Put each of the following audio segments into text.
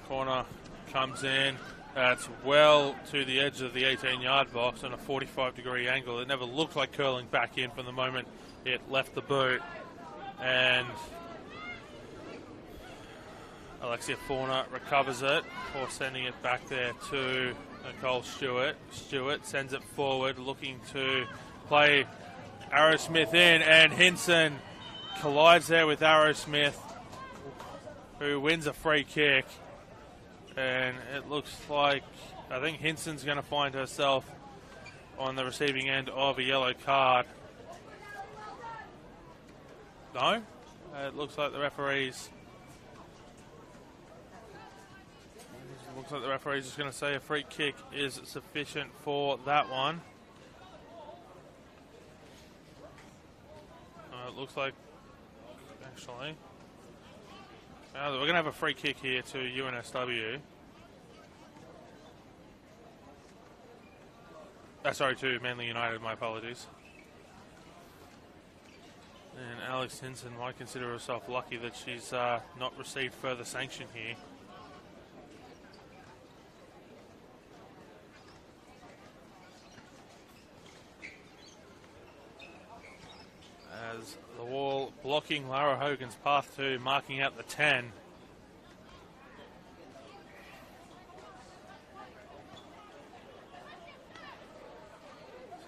Corner comes in. That's well to the edge of the 18-yard box on a 45-degree angle. It never looked like curling back in from the moment it left the boot. And Alexia Fauna recovers it before sending it back there to Nicole Stewart. Stewart sends it forward, looking to play Arrowsmith in, and Hinson collides there with Arrowsmith, who wins a free kick. And it looks like, I think Hinson's going to find herself on the receiving end of a yellow card. No? It looks like the referee's just going to say a free kick is sufficient for that one. It looks like, actually, we're going to have a free kick here to UNSW. Sorry, to Manly United, my apologies. And Alex Hinson might consider herself lucky that she's not received further sanction here. As the wall blocking Lara Hogan's path to marking out the 10.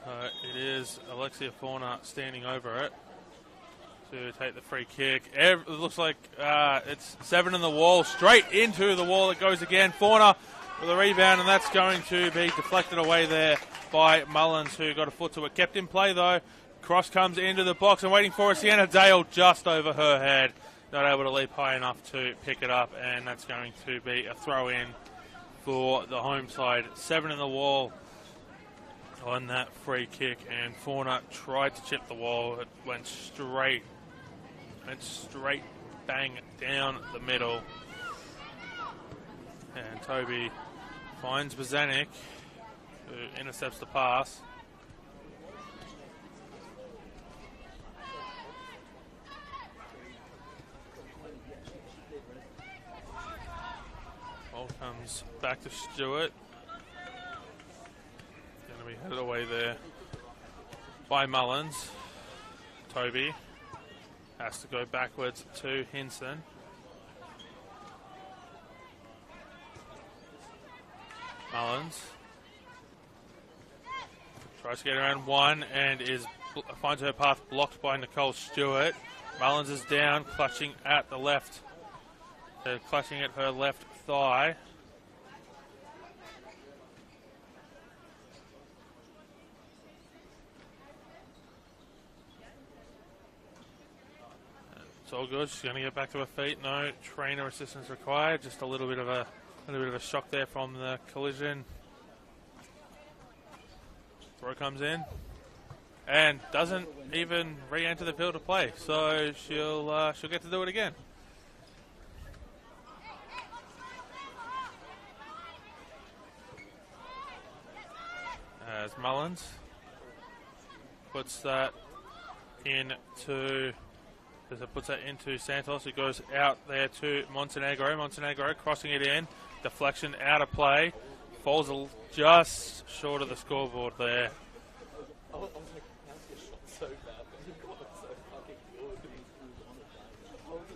So it is Alexia Fauna standing over it to take the free kick. It looks like it's 7 in the wall, straight into the wall it goes again. Fauna with a rebound, and that's going to be deflected away there by Mullins, who got a foot to it. Kept in play though. Cross comes into the box and waiting for Sienna Dale just over her head. Not able to leap high enough to pick it up, and that's going to be a throw in for the home side. 7 in the wall on that free kick, and Fauna tried to chip the wall. It went straight bang down the middle. And Toby finds Bazanik, who intercepts the pass. Ball comes back to Stewart. Going to be headed away there by Mullins. Toby has to go backwards to Hinson. Mullins tries to get around one and finds her path blocked by Nicole Stewart. Mullins is down, clutching at the left. Clutching at her left thigh. It's all good. She's going to get back to her feet. No trainer assistance required. Just a little bit of a shock there from the collision. Throw comes in and doesn't even re-enter the field of play. So she'll get to do it again. As Mullins puts that into Santos, who goes out there to Montenegro. Montenegro crossing it in, deflection out of play, falls just short of the scoreboard there.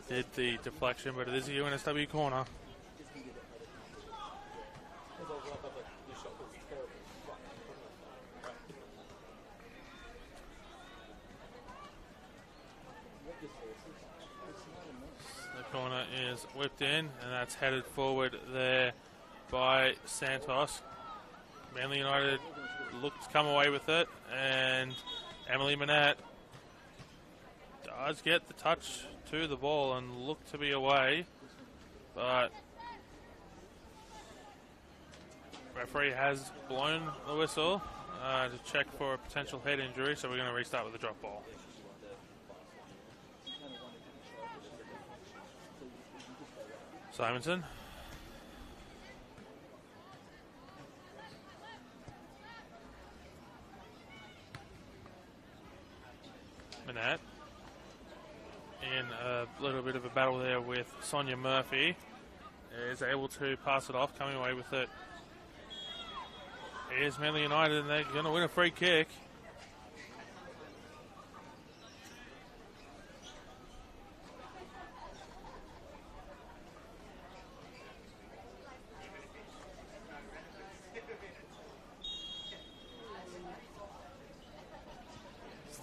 Did the deflection, but it is a UNSW corner. Corner is whipped in, and that's headed forward there by Santos. Manly United looked to come away with it, and Emily Manette does get the touch to the ball and look to be away, but referee has blown the whistle to check for a potential head injury, so we're going to restart with the drop ball. Simonson. Manette. In a little bit of a battle there with Sonia Murphy. is able to pass it off, coming away with it. Here's Manly United, and they're going to win a free kick.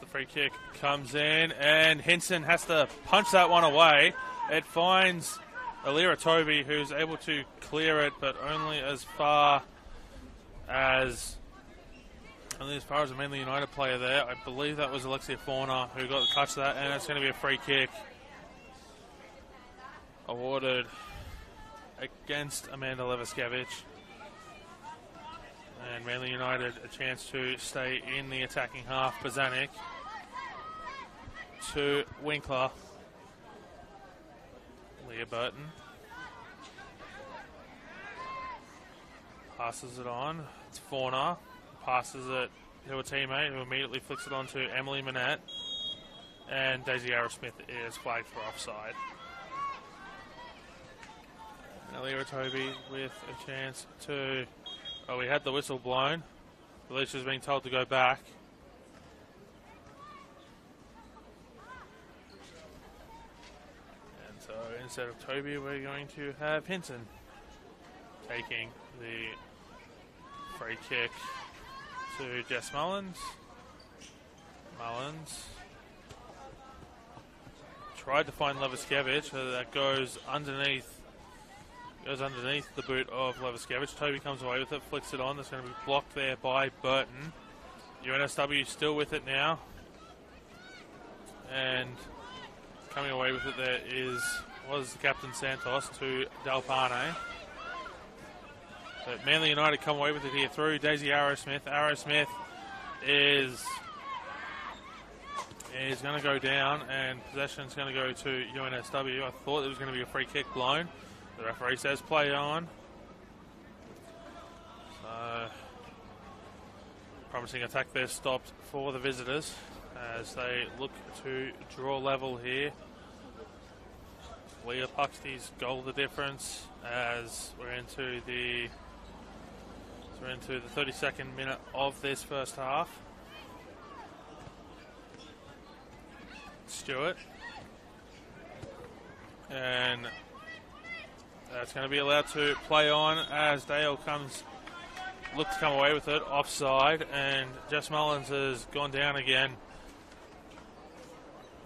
The free kick comes in, and Hinson has to punch that one away. It finds Alira Toby, who's able to clear it, but only as far as a Manly United player there. I believe that was Alexia Fauna who got the touch of that, and it's going to be a free kick awarded against Amanda Leviskevich. And Manly United a chance to stay in the attacking half. Bazanik to Winkler. Leah Burton passes it on. It's Fauna. Passes it to a teammate who immediately flicks it on to Emily Manette. And Daisy Arrowsmith is flagged for offside. And Alira Toby with a chance to... Oh, we had the whistle blown. Alicia's being told to go back. And so instead of Toby, we're going to have Hinton taking the free kick to Jess Mullins. Mullins tried to find Leviskevich, so that goes underneath the boot of Leviskevich. Toby comes away with it, flicks it on. That's going to be blocked there by Burton. UNSW still with it now. And coming away with it there was Captain Santos to Dalpane. But Manly United come away with it here through Daisy Arrowsmith. Arrowsmith is going to go down, and possession is going to go to UNSW. I thought it was going to be a free kick blown. The referee says play on. So, promising attack there stopped for the visitors as they look to draw level here. Leah Puxty's goal the difference as we're into the 32nd minute of this first half. Stewart. And that's going to be allowed to play on as Dale looks to come away with it, offside, and Jess Mullins has gone down again.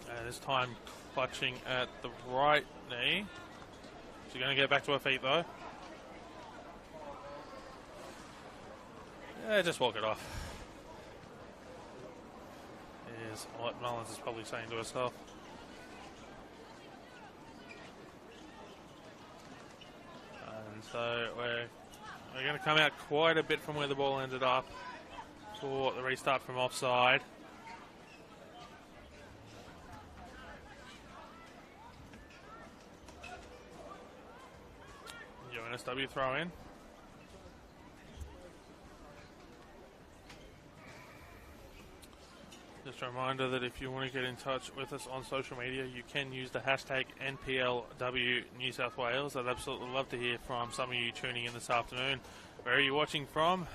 And this time clutching at the right knee. She's going to get back to her feet though. Yeah, just walk it off. Is what Mullins is probably saying to herself. So we're going to come out quite a bit from where the ball ended up for the restart from offside. UNSW throw in. Just a reminder that if you want to get in touch with us on social media, you can use the hashtag NPLW New South Wales. I'd absolutely love to hear from some of you tuning in this afternoon. Where are you watching from?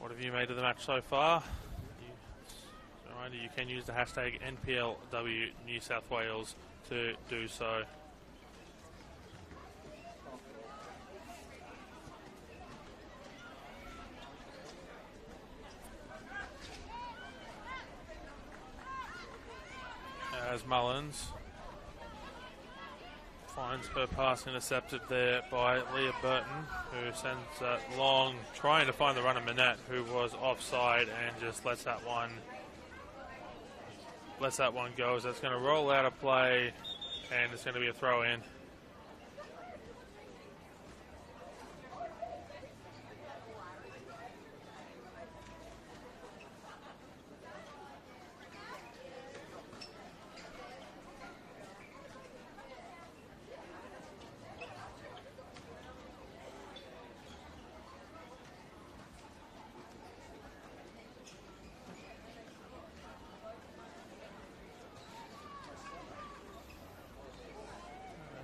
What have you made of the match so far? Just a reminder, you can use the hashtag NPLW New South Wales to do so. As Mullins finds her pass intercepted there by Leah Burton, who sends that long, trying to find the runner Manette, who was offside, and just lets that one go. As that's going to roll out of play, and it's going to be a throw in.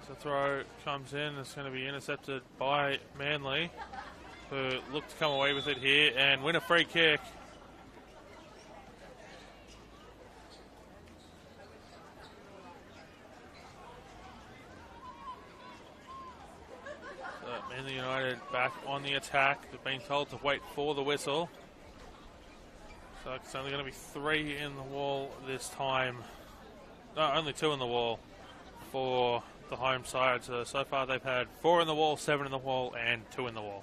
The throw comes in. It's going to be intercepted by Manly, who look to come away with it here and win a free kick. So Manly United back on the attack. They've been told to wait for the whistle. So it's only going to be 3 in the wall this time. No, only 2 in the wall for the home side. So far they've had 4 in the wall, 7 in the wall, and 2 in the wall.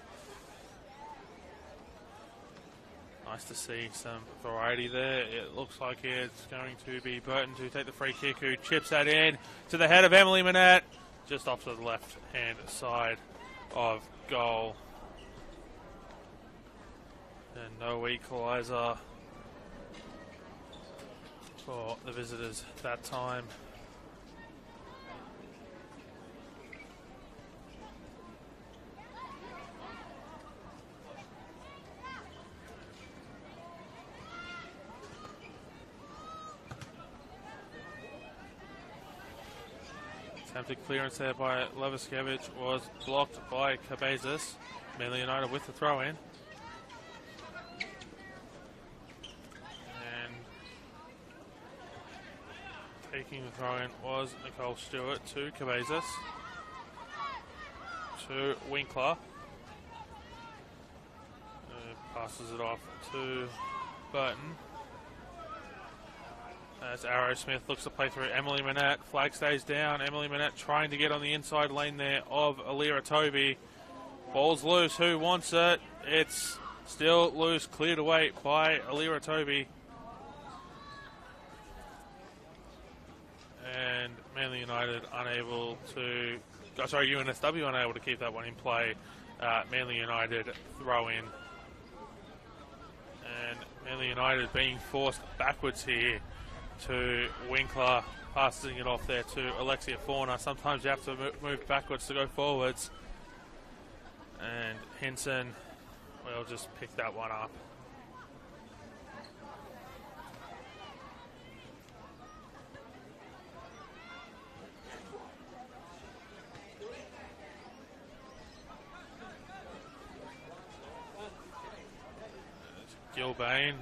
Nice to see some variety there. It looks like it's going to be Burton to take the free kick, who chips that in to the head of Emily Manette, just off to the left-hand side of goal. And no equalizer for the visitors that time. Attempted clearance there by Leviskevich was blocked by Cabezas. Manly United with the throw in. And taking the throw in was Nicole Stewart to Cabezas. To Winkler. Passes it off to Burton. As Arrow Smith looks to play through Emily Manette. Flag stays down. Emily Manette trying to get on the inside lane there of Alira Toby. Ball's loose. Who wants it? It's still loose. Cleared away by Alira Toby. And Manly United unable to... UNSW unable to keep that one in play. Manly United throw in. And Manly United being forced backwards here to Winkler, passing it off there to Alexia Fauna. Sometimes you have to move backwards to go forwards. And Hinson will just pick that one up. Gilbane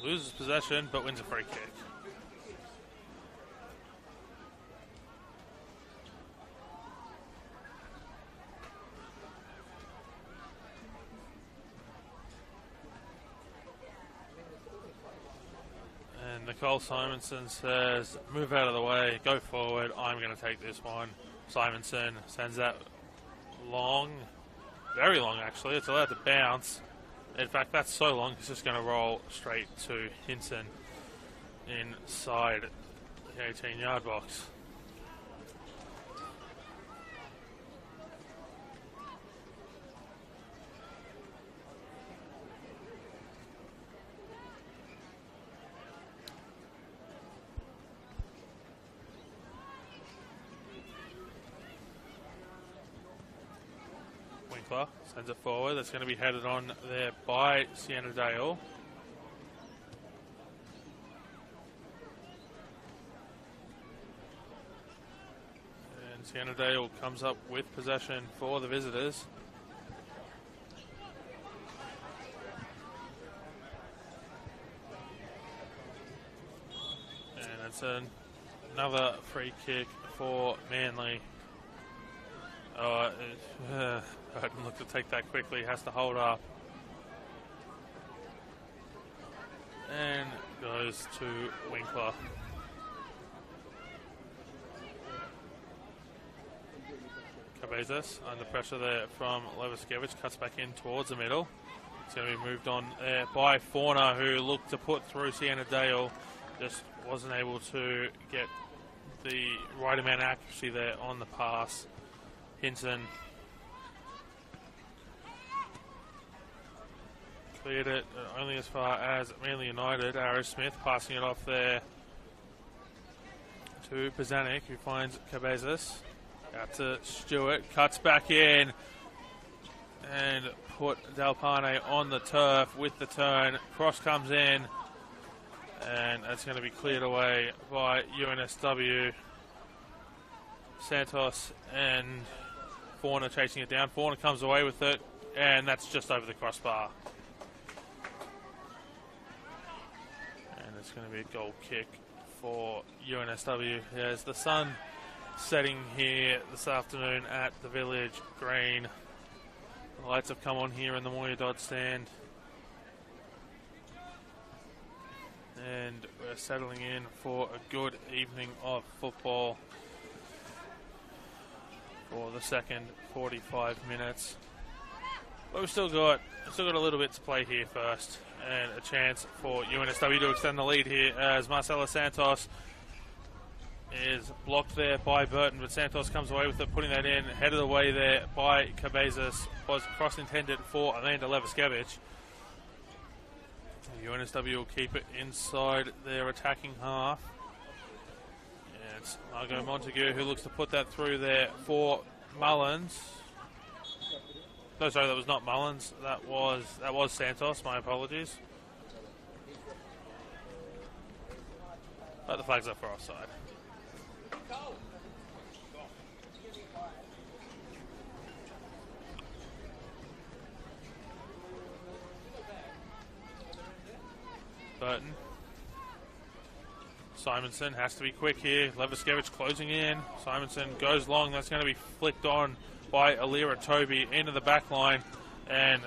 loses possession, but wins a free kick. And Nicole Simonson says, move out of the way, go forward, I'm going to take this one. Simonson sends that long, very long actually, it's allowed to bounce. In fact, that's so long, it's just going to roll straight to Hinson inside the 18-yard box. Winkler sends it forward. That's going to be headed on there by Sienna Dale. And Sienna Dale comes up with possession for the visitors. And it's another free kick for Manly. Burton look to take that quickly, has to hold up. And goes to Winkler. Cabezas under pressure there from Leviskevich, cuts back in towards the middle. It's going to be moved on there by Fauna, who looked to put through Sienna Dale. Just wasn't able to get the right amount of accuracy there on the pass. Hinson cleared it only as far as Manly United. Arrow Smith passing it off there to Pizanic, who finds Cabezas. Out to Stewart, cuts back in and put Delpane on the turf with the turn. Cross comes in and that's going to be cleared away by UNSW. Santos and Fauna chasing it down. Fauna comes away with it, and that's just over the crossbar. And it's going to be a goal kick for UNSW. There's the sun setting here this afternoon at the Village Green. The lights have come on here in the Moya Dodd stand. And we're settling in for a good evening of football for the second 45 minutes. But we've still got a little bit to play here first, and a chance for UNSW to extend the lead here as Marcelo Santos is blocked there by Burton, but Santos comes away with it, putting that in, headed away there by Cabezas, was cross intended for Amanda Leviskevich. UNSW will keep it inside their attacking half. And it's Margot Montague who looks to put that through there for Mullins. No, sorry, that was not Mullins. That was Santos. My apologies. But the flag's up for offside. Burton. Simonson has to be quick here. Leviskevich closing in. Simonson goes long. That's going to be flicked on by Alira Toby into the back line and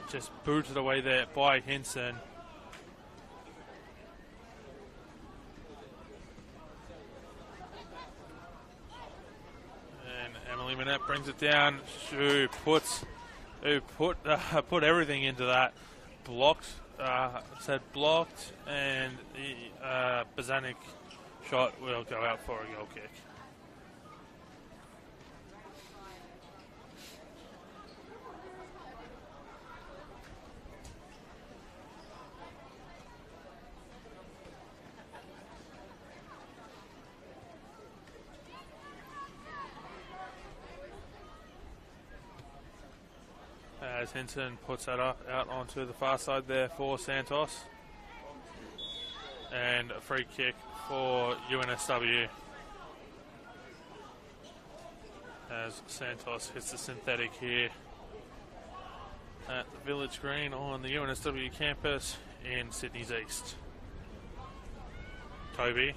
just booted away there by Hinson. And Emily Manette brings it down. Who put everything into that. Blocked. Blocked, and the Bazanik shot will go out for a goal kick. As Hinton puts that out onto the far side there for Santos. And a free kick for UNSW. As Santos hits the synthetic here at the Village Green on the UNSW campus in Sydney's East. Toby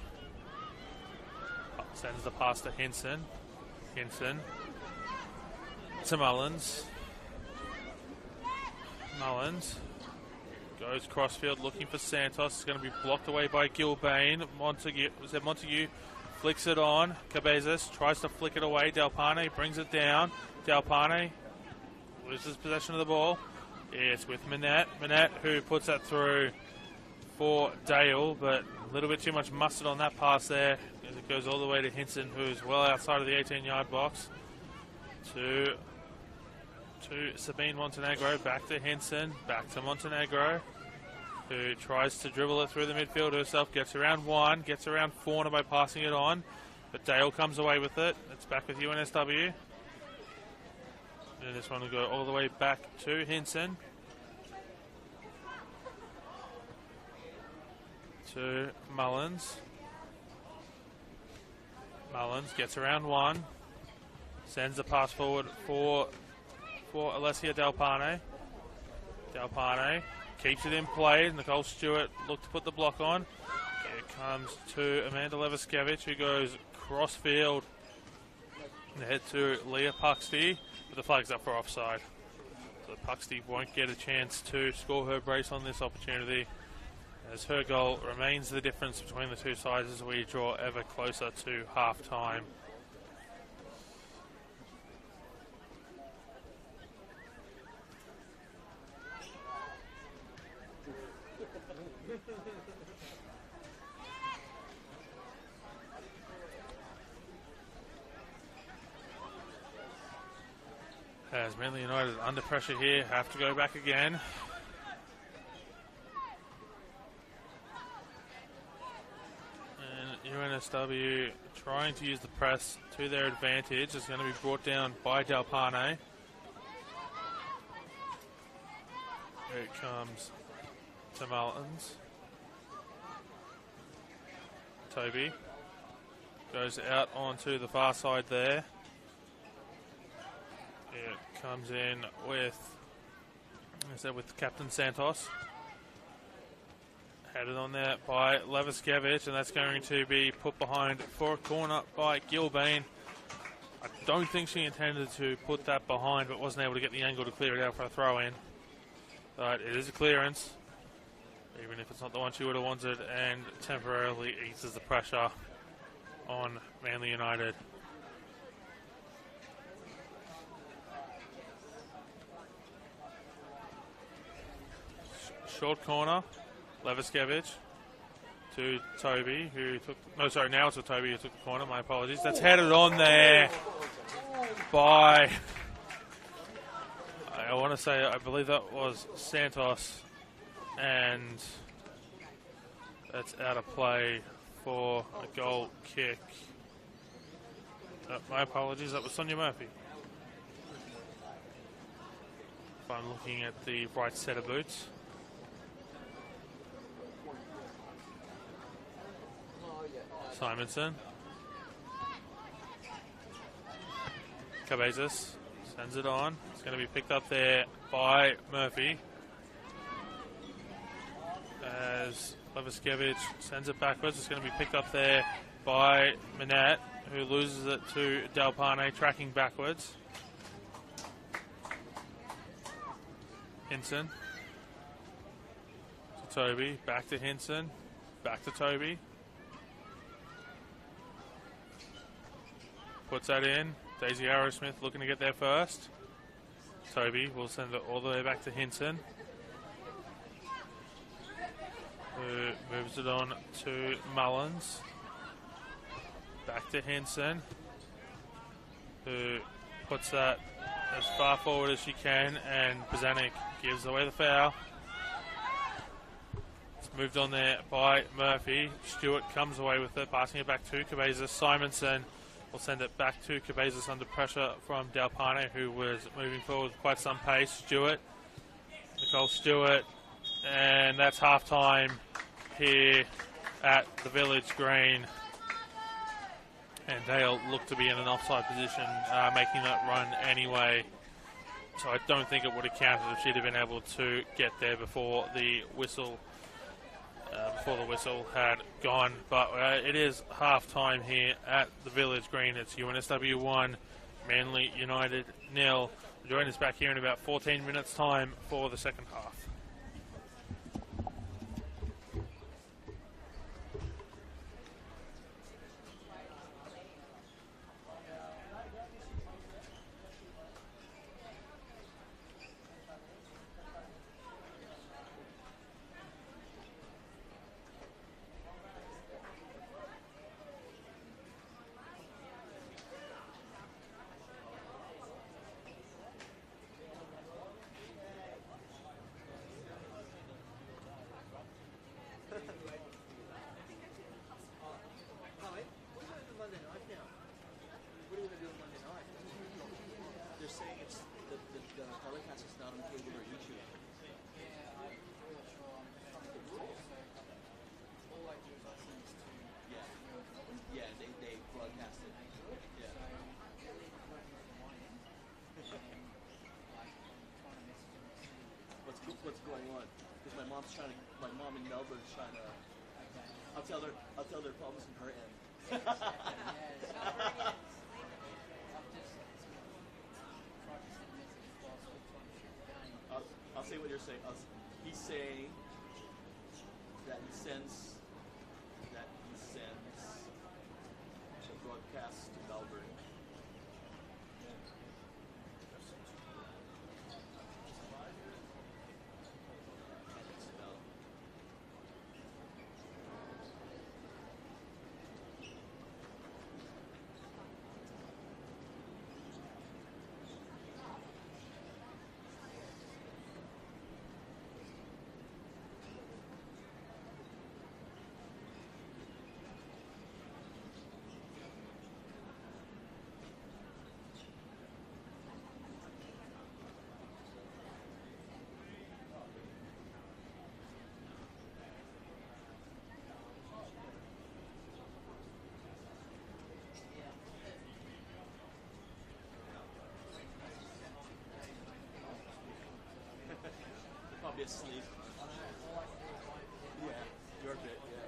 sends the pass to Hinson. Hinson to Mullins. Mullins goes crossfield looking for Santos. It's going to be blocked away by Gilbane. Montague flicks it on. Cabezas tries to flick it away. Delpane brings it down. Delpane loses possession of the ball. It's with Manette. Manette who puts that through for Dale, but a little bit too much mustard on that pass there as it goes all the way to Hinson, who's well outside of the 18-yard box. To Sabine Montenegro, back to Hinson, back to Montenegro, who tries to dribble it through the midfield herself, gets around one, gets around Fauna by passing it on, but Dale comes away with it. It's back with UNSW. And this one will go all the way back to Hinson. To Mullins. Mullins gets around one, sends the pass forward for Alessia Delpane. Delpane keeps it in play. Nicole Stewart looked to put the block on. It comes to Amanda Leviskevich, who goes crossfield and head to Leah Puxty, but the flag's up for offside. So Puxty won't get a chance to score her brace on this opportunity, as her goal remains the difference between the two sides as we draw ever closer to half-time. As Manly United under pressure here, have to go back again. And UNSW trying to use the press to their advantage. It's going to be brought down by Delpane. Here it comes to Mullins. Toby. Goes out onto the far side there. It comes in with, as I said, with Captain Santos. Headed on there by Leviskevich, and that's going to be put behind for a corner by Gilbane. I don't think she intended to put that behind, but wasn't able to get the angle to clear it out for a throw-in. But it is a clearance, even if it's not the one she would have wanted, and temporarily eases the pressure on Manly United. Short corner, Leviskevich to Toby, who took, no, sorry, now it's Toby who took the corner, my apologies. That's headed on there by, I want to say, I believe that was Santos, and that's out of play for a goal kick. My apologies, that was Sonia Murphy. If I'm looking at the right set of boots. Simonson. Cabezas sends it on. It's going to be picked up there by Murphy. As Leviskevich sends it backwards, it's going to be picked up there by Manette, who loses it to Delpane, tracking backwards. Hinson to Toby, back to Hinson, back to Toby. Puts that in. Daisy Arrowsmith looking to get there first. Toby will send it all the way back to Hinson, who moves it on to Mullins. Back to Hinson, who puts that as far forward as she can, and Bozanic gives away the foul. It's moved on there by Murphy. Stewart comes away with it, passing it back to Cabezas. Simonson will send it back to Cabezas under pressure from Delpane, who was moving forward with quite some pace. Stewart, Nicole Stewart, and that's half-time here at the Village Green. And Dale looked to be in an offside position, making that run anyway. So I don't think it would have counted if she'd have been able to get there before the whistle had gone. But it is half-time here at the Village Green. It's UNSW 1, Manly United 0. Join us back here in about 14 minutes' time for the second half. What's going on? Because my mom in Melbourne's trying to. I'll tell their problems from her end. I'll say what you're saying. He's saying that he sends the broadcast to Melbourne. bit sleep. Yeah, your bit, yeah.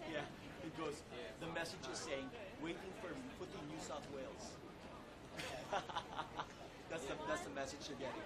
Yeah, it goes. The message is saying, waiting for footy New South Wales. That's the message you're getting.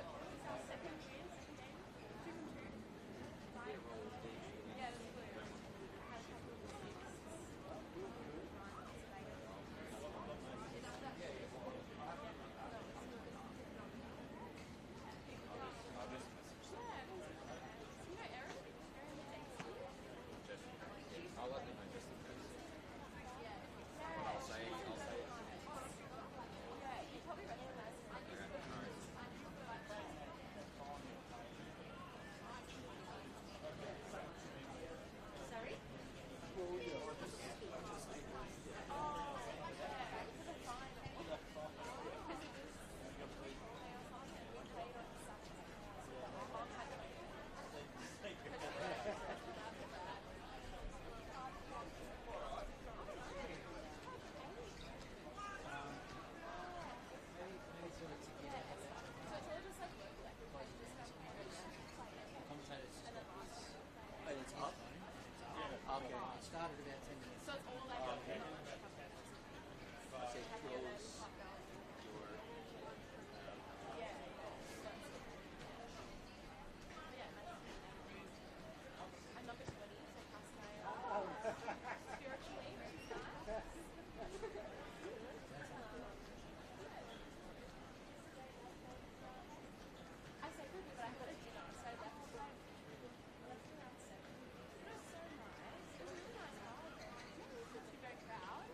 And it's up? Okay. It started about 10 minutes. So it's all like Okay. Say close your. I'm not going to body, so cast my spiritually. I say good, but I've got a dinner, so that's around 7. It was so nice. It was a really nice holiday. It was very proud.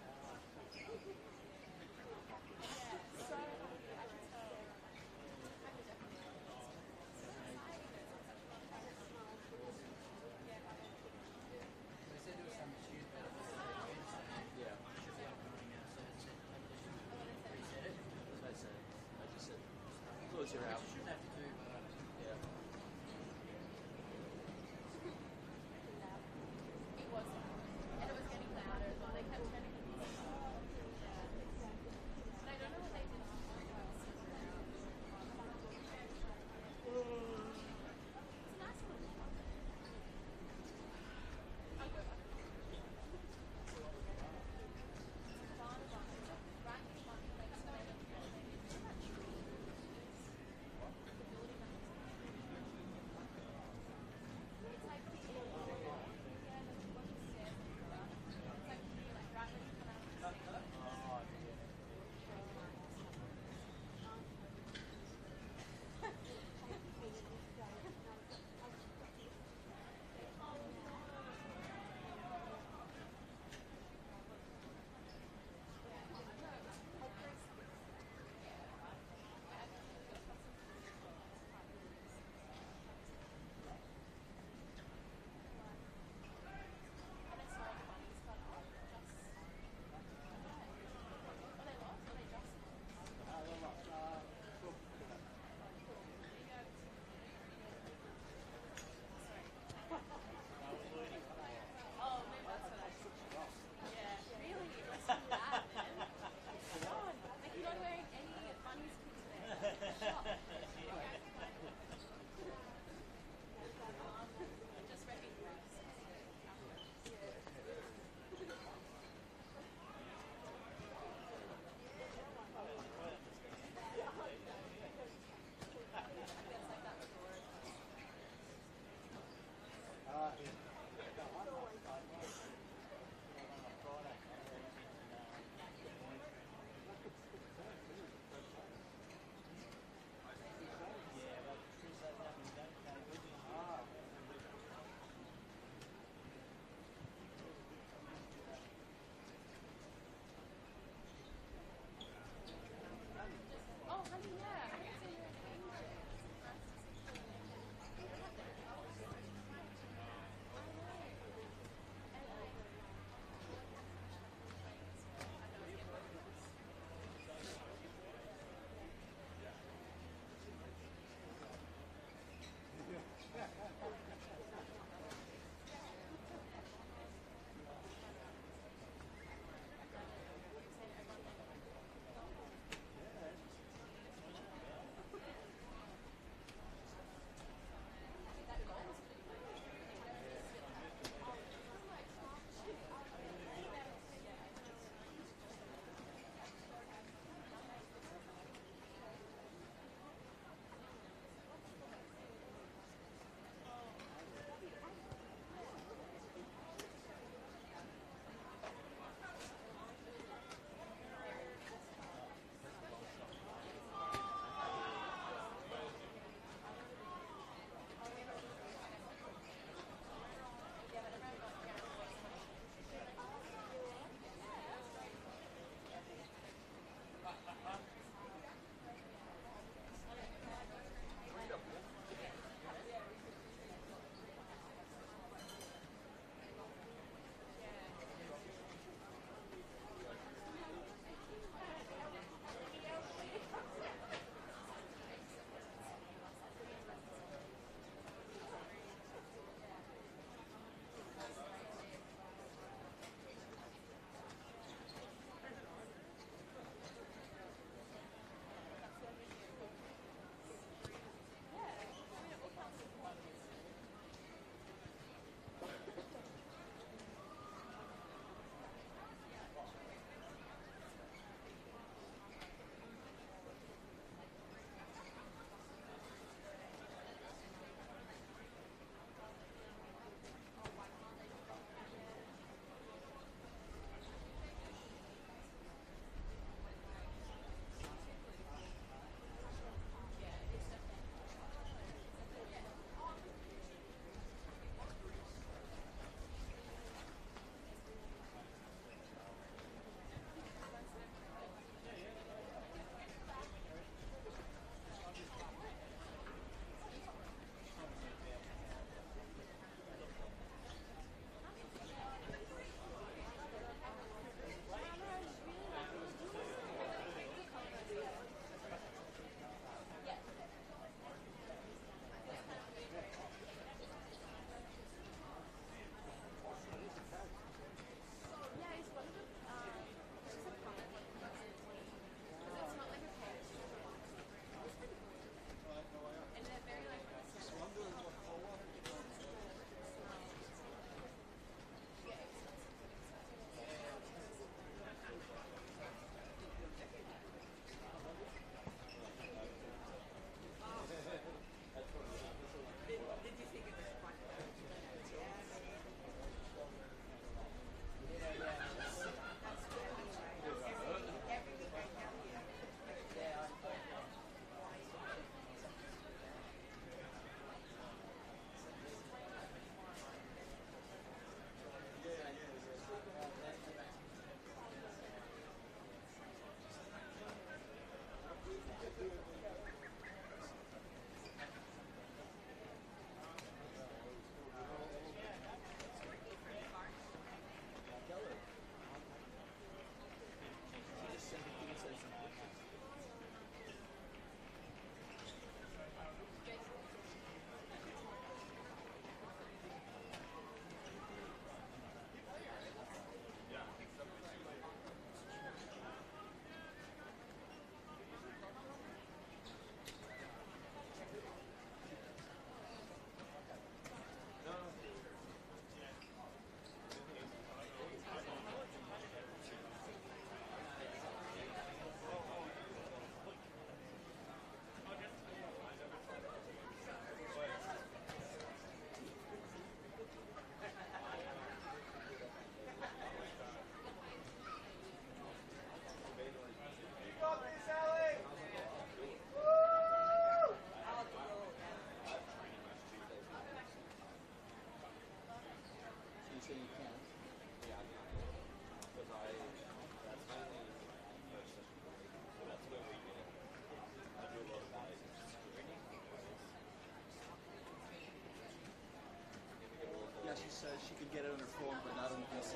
says she can get it on her phone, but not on the PC.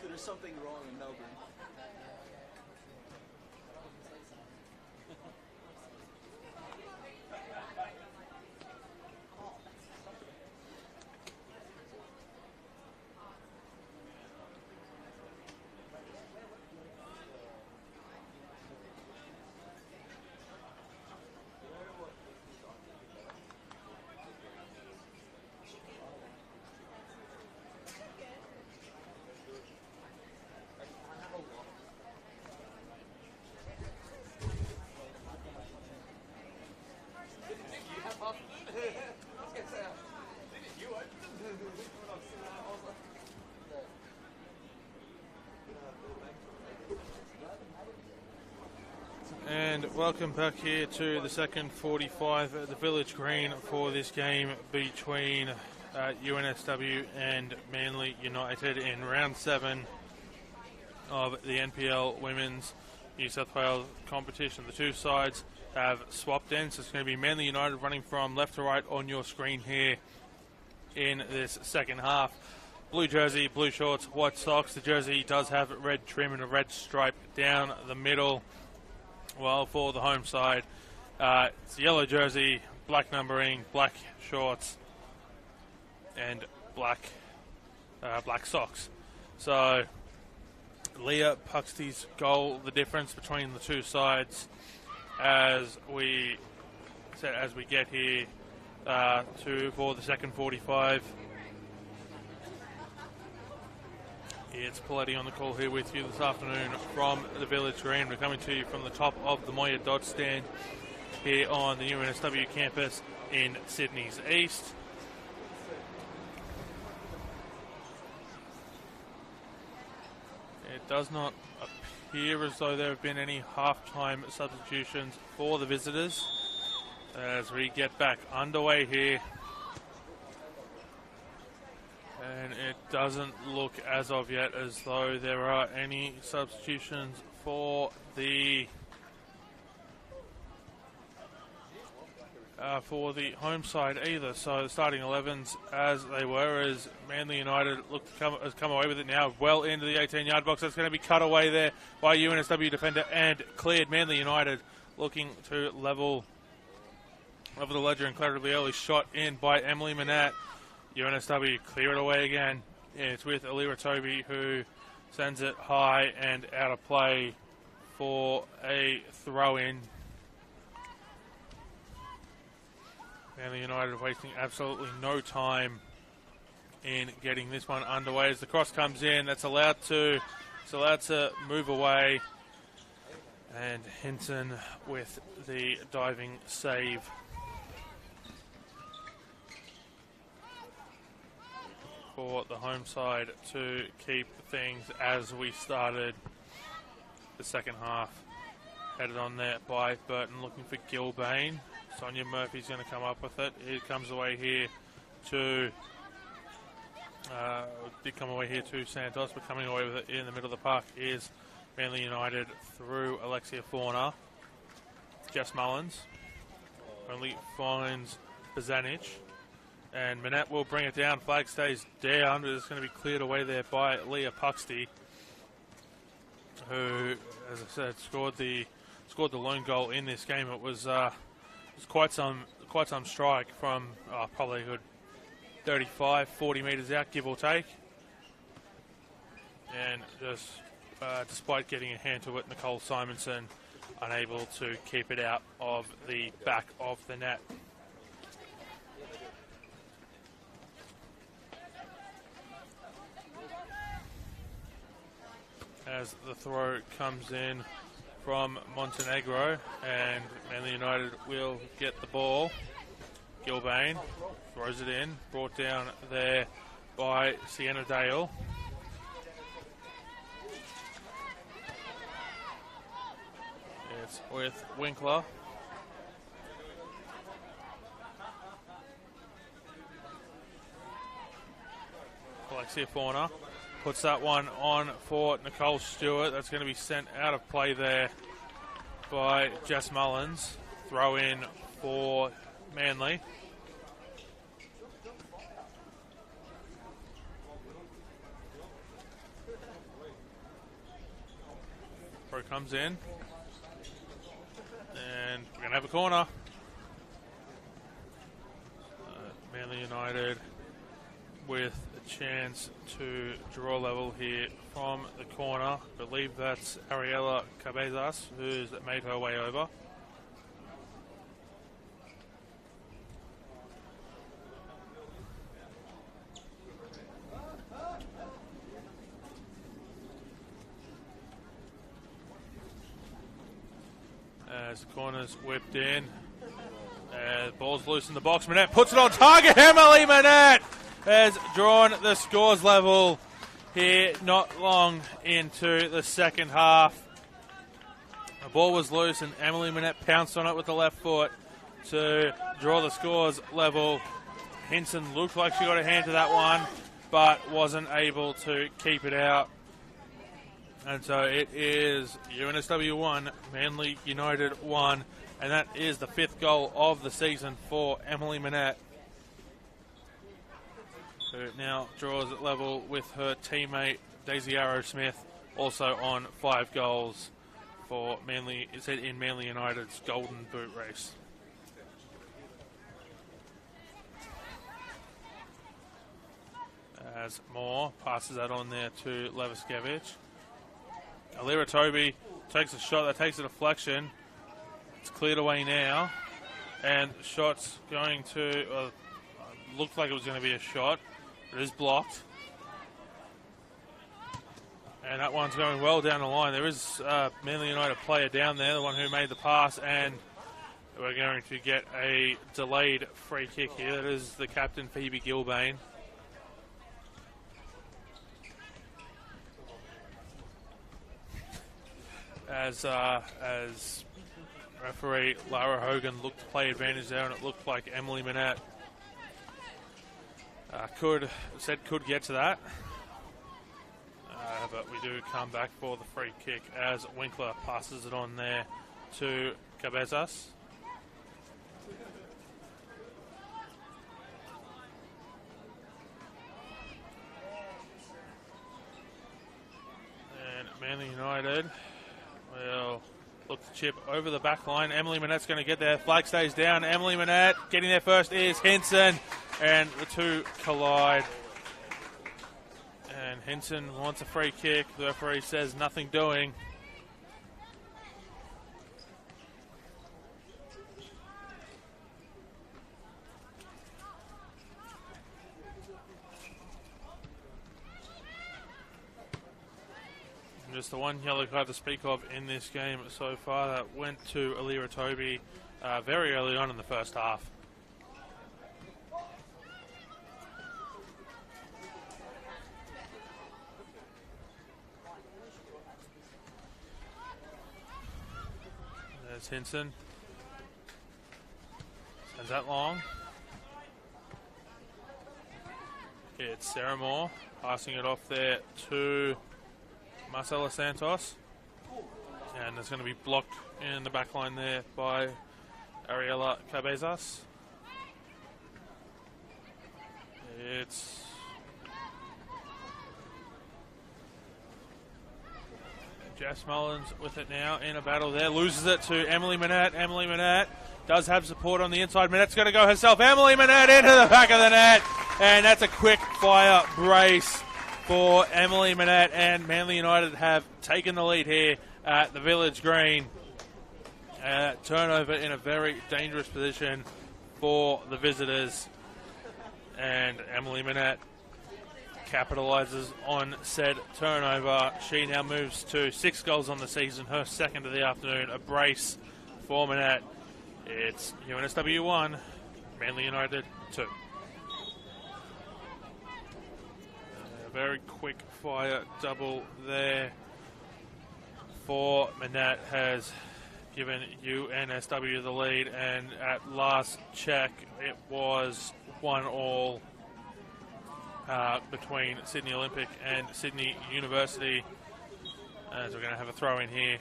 So there's something wrong in Melbourne. And welcome back here to the second 45 at the Village Green for this game between UNSW and Manly United in round 7 of the NPL Women's New South Wales competition. The two sides have swapped ends, so it's going to be Manly United running from left to right on your screen here in this second half. Blue jersey, blue shorts, white socks. The jersey does have red trim and a red stripe down the middle. Well, for the home side, it's yellow jersey, black numbering, black shorts, and black socks. So, Leah Puxty's goal, the difference between the two sides, as we get here for the second 45. It's Paletti on the call here with you this afternoon from the Village Green. We're coming to you from the top of the Moya Dodge stand here on the UNSW campus in Sydney's East. It does not appear as though there have been any half-time substitutions for the visitors as we get back underway here. And it doesn't look as of yet as though there are any substitutions for the home side either. So the starting 11s as they were, as Manly United has come away with it now well into the 18-yard box. That's going to be cut away there by UNSW defender and cleared. Manly United looking to level the ledger, incredibly early shot in by Emily Manette. UNSW clear it away again. It's with Alira Toby, who sends it high and out of play for a throw-in. Manly United wasting absolutely no time in getting this one underway. As the cross comes in, that's allowed to move away. And Hinton with the diving save. For the home side to keep things as we started the second half. Headed on there by Burton, looking for Gilbane. Sonia Murphy's going to come up with it. It comes away here to Santos, but coming away with it in the middle of the park is Manly United through Alexia Fauna. Jess Mullins only finds Bazanich. And Manette will bring it down. Flag stays down, but it's going to be cleared away there by Leah Puxty, who, as I said, scored the lone goal in this game. It was quite some strike from probably a good 35, 40 metres out, give or take. And just despite getting a hand to it, Nicole Simonson unable to keep it out of the back of the net. As the throw comes in from Montenegro, and Manly United will get the ball. Gilbane throws it in, brought down there by Sienna Dale. It's with Winkler. Alexia Fauna puts that one on for Nicole Stewart. That's going to be sent out of play there by Jess Mullins. Throw in for Manly. Throw comes in. And we're going to have a corner. Manly United with a chance to draw level here from the corner. I believe that's Ariella Cabezas who's made her way over. As the corner's whipped in. Ball's loose in the box. Manette puts it on target. Emily Manette has drawn the scores level here not long into the second half. The ball was loose and Emily Manette pounced on it with the left foot to draw the scores level. Hinson looked like she got a hand to that one, but wasn't able to keep it out. And so it is UNSW 1, Manly United 1, and that is the 5th goal of the season for Emily Manette, who now draws it level with her teammate Daisy Arrowsmith, also on 5 goals for Manly. It's in Manly United's Golden Boot race. As Moore passes that on there to Leviskevich. Alira Toby takes a shot that takes a deflection. It's cleared away now. And the shot's going to, looked like it was going to be a shot. It is blocked. And that one's going well down the line. There is a Manly United player down there, the one who made the pass. And we're going to get a delayed free kick here. That is the captain, Phoebe Gilbane. As referee Lara Hogan looked to play advantage there, and it looked like Emily Manette could get to that. But we do come back for the free kick as Winkler passes it on there to Cabezas. And Manly United will look to chip over the back line. Emily Manette's going to get there. Flag stays down. Emily Manette getting there first is Hinson. And the two collide. And Hinson wants a free kick. The referee says nothing doing. Just the one yellow card to speak of in this game so far that went to Alira Toby very early on in the first half. There's Hinson. Sends that long. It's Sarah Moore passing it off there to Marcela Santos, and it's going to be blocked in the back line there by Ariella Cabezas. It's Jess Mullins with it now in a battle there, loses it to Emily Manette. Emily Manette does have support on the inside. Manette's going to go herself. Emily Manette into the back of the net, and that's a quick fire brace for Emily Manette, and Manly United have taken the lead here at the Village Green. Turnover in a very dangerous position for the visitors, and Emily Manette capitalises on said turnover. She now moves to 6 goals on the season, her second of the afternoon, a brace for Manette. It's UNSW 1, Manly United 2. Very quick fire double there for Manette has given UNSW the lead, and at last check it was 1-1 between Sydney Olympic and Sydney University, as we're going to have a throw in here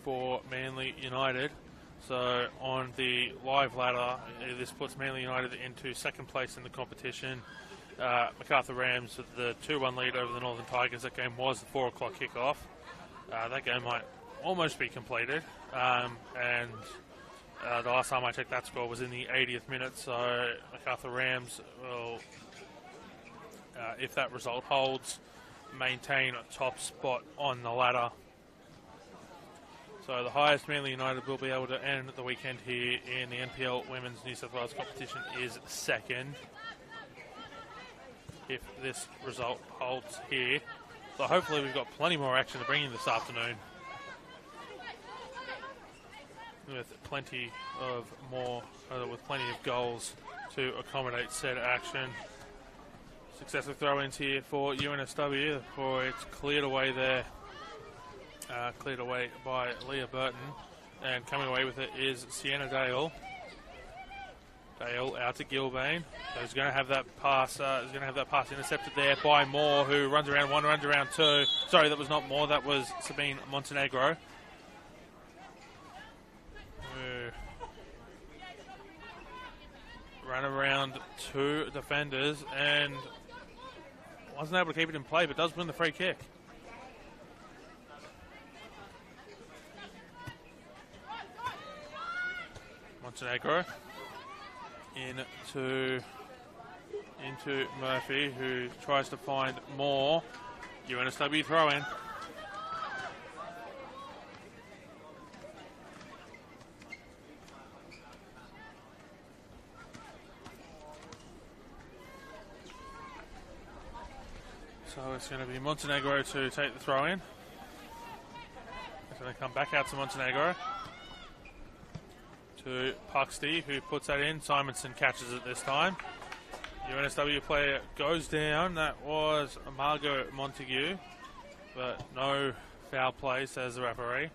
for Manly United. So on the live ladder, this puts Manly United into second place in the competition. MacArthur Rams with the 2-1 lead over the Northern Tigers. That game was the 4 o'clock kickoff. that game might almost be completed. And the last time I checked, that score was in the 80th minute. So MacArthur Rams will, if that result holds, maintain a top spot on the ladder. So the highest Manly United will be able to end the weekend here in the NPL Women's New South Wales competition is second. If this result holds here. So hopefully we've got plenty more action to bring in this afternoon. With plenty of goals to accommodate said action. Successive throw-ins here for UNSW before it's cleared away there. Cleared away by Leah Burton. And coming away with it is Sienna Dale. Dale out to Gilbane. So he's going to have that pass. Intercepted there by Moore, who runs around one, runs around two. Sorry, that was not Moore. That was Sabine Montenegro. Ran around two defenders and wasn't able to keep it in play, but does win the free kick. Montenegro into Murphy, who tries to find more. UNSW throw in. So it's going to be Montenegro to take the throw in. It's going to come back out to Montenegro. To Puxty, who puts that in. Simonson catches it this time. UNSW player goes down. That was Margot Montague, but no foul play, says the referee.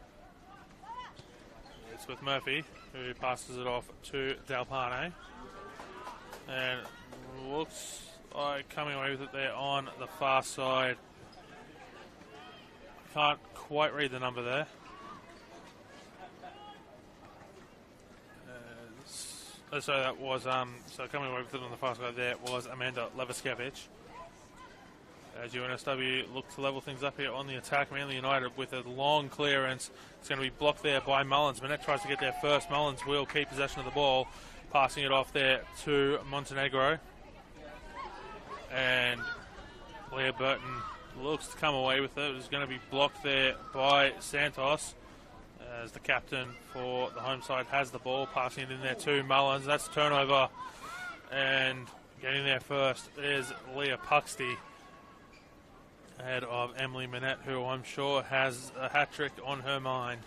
It's with Murphy, who passes it off to Dalpane. And looks like coming away with it there on the far side. Can't quite read the number there. So that was so coming away with it on the far side there was Amanda Leviskevich. As UNSW look to level things up here on the attack, Manly United with a long clearance. It's going to be blocked there by Mullins. Manette tries to get there first. Mullins will keep possession of the ball, passing it off there to Montenegro. And Leah Burton looks to come away with it. It's going to be blocked there by Santos. As the captain for the home side has the ball, passing it in there to Mullins. That's turnover, and getting there first is Leah Puxty, ahead of Emily Manette, who I'm sure has a hat-trick on her mind.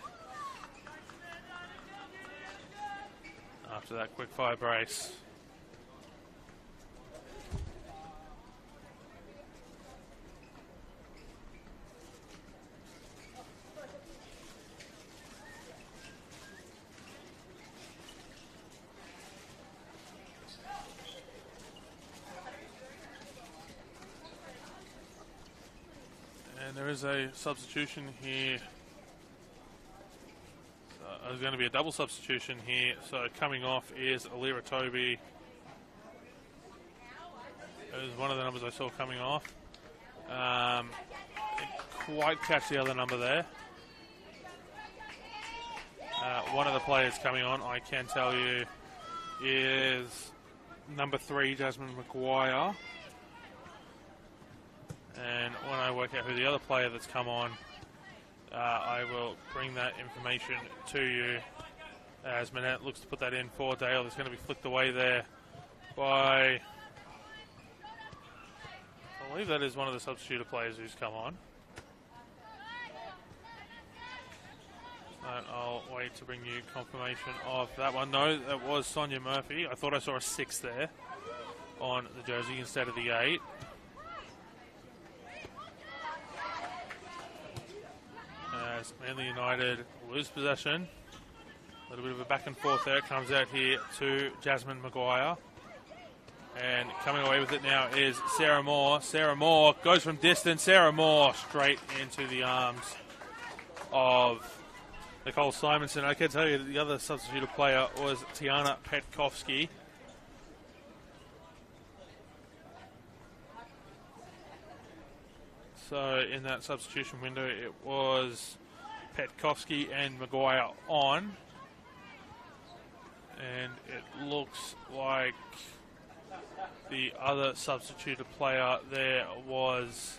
After that quick-fire brace. And there is a substitution here. There's going to be a double substitution here. So coming off is Alira Toby. It was one of the numbers I saw coming off. Didn't quite catch the other number there. One of the players coming on, I can tell you, is number 3, Jasmine Maguire. And when I work out who the other player that's come on, I will bring that information to you. As Manette looks to put that in for Dale, it's going to be flicked away there by, I believe that is one of the substitute players who's come on. And I'll wait to bring you confirmation of that one. No, that was Sonia Murphy. I thought I saw a 6 there on the jersey instead of the 8. As Manly United lose possession. A little bit of a back and forth there. It comes out here to Jasmine Maguire. And coming away with it now is Sarah Moore. Sarah Moore goes from distance. Sarah Moore straight into the arms of Nicole Simonson. I can tell you that the other substituted player was Tiana Petkovsky. So in that substitution window, it was Petkovsky and Maguire on. And it looks like the other substituted player there was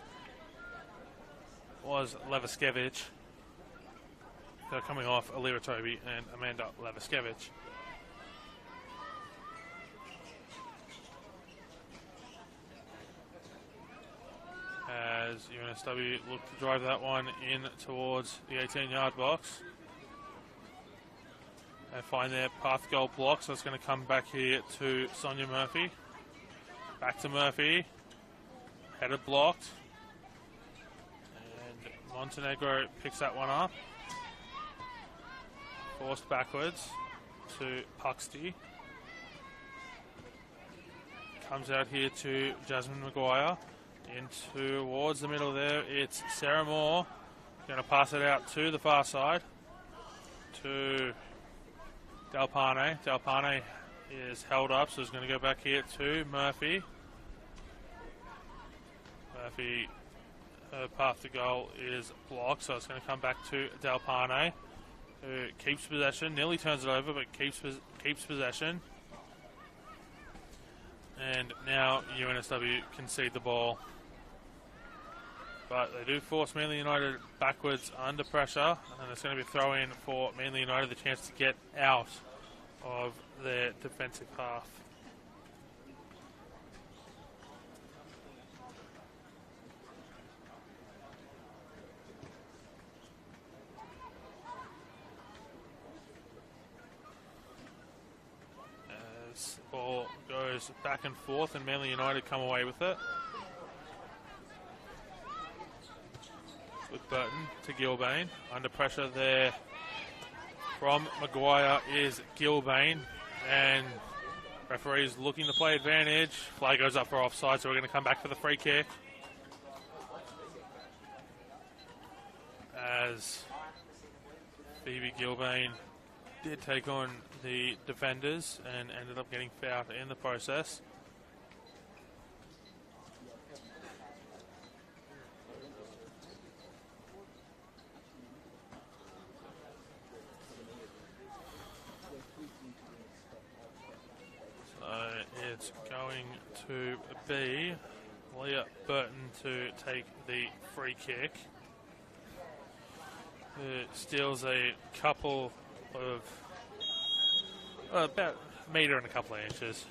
Leviskevich. They're coming off Alira Toby and Amanda Leviskevich. As UNSW look to drive that one in towards the 18-yard box. They find their path goal block, so it's going to come back here to Sonia Murphy. Back to Murphy. Headed blocked. And Montenegro picks that one up. Forced backwards to Puxty. Comes out here to Jasmine Maguire. In towards the middle there, it's Sarah Moore. Going to pass it out to the far side. To Delpane. Delpane is held up, so it's going to go back here to Murphy. Murphy, her path to goal is blocked, so it's going to come back to Delpane, who keeps possession, nearly turns it over, but keeps possession. And now UNSW concede the ball. But they do force Manly United backwards under pressure, and it's going to be a throw in for Manly United, the chance to get out of their defensive half. As the ball goes back and forth, and Manly United come away with it. With Burton to Gilbane. Under pressure there from Maguire is Gilbane. And referee's looking to play advantage. Flag goes up for offside, so we're going to come back for the free kick. As Phoebe Gilbane did take on the defenders and ended up getting fouled in the process. It's going to be Leah Burton to take the free kick. Steals a couple of, about a metre and a couple of inches,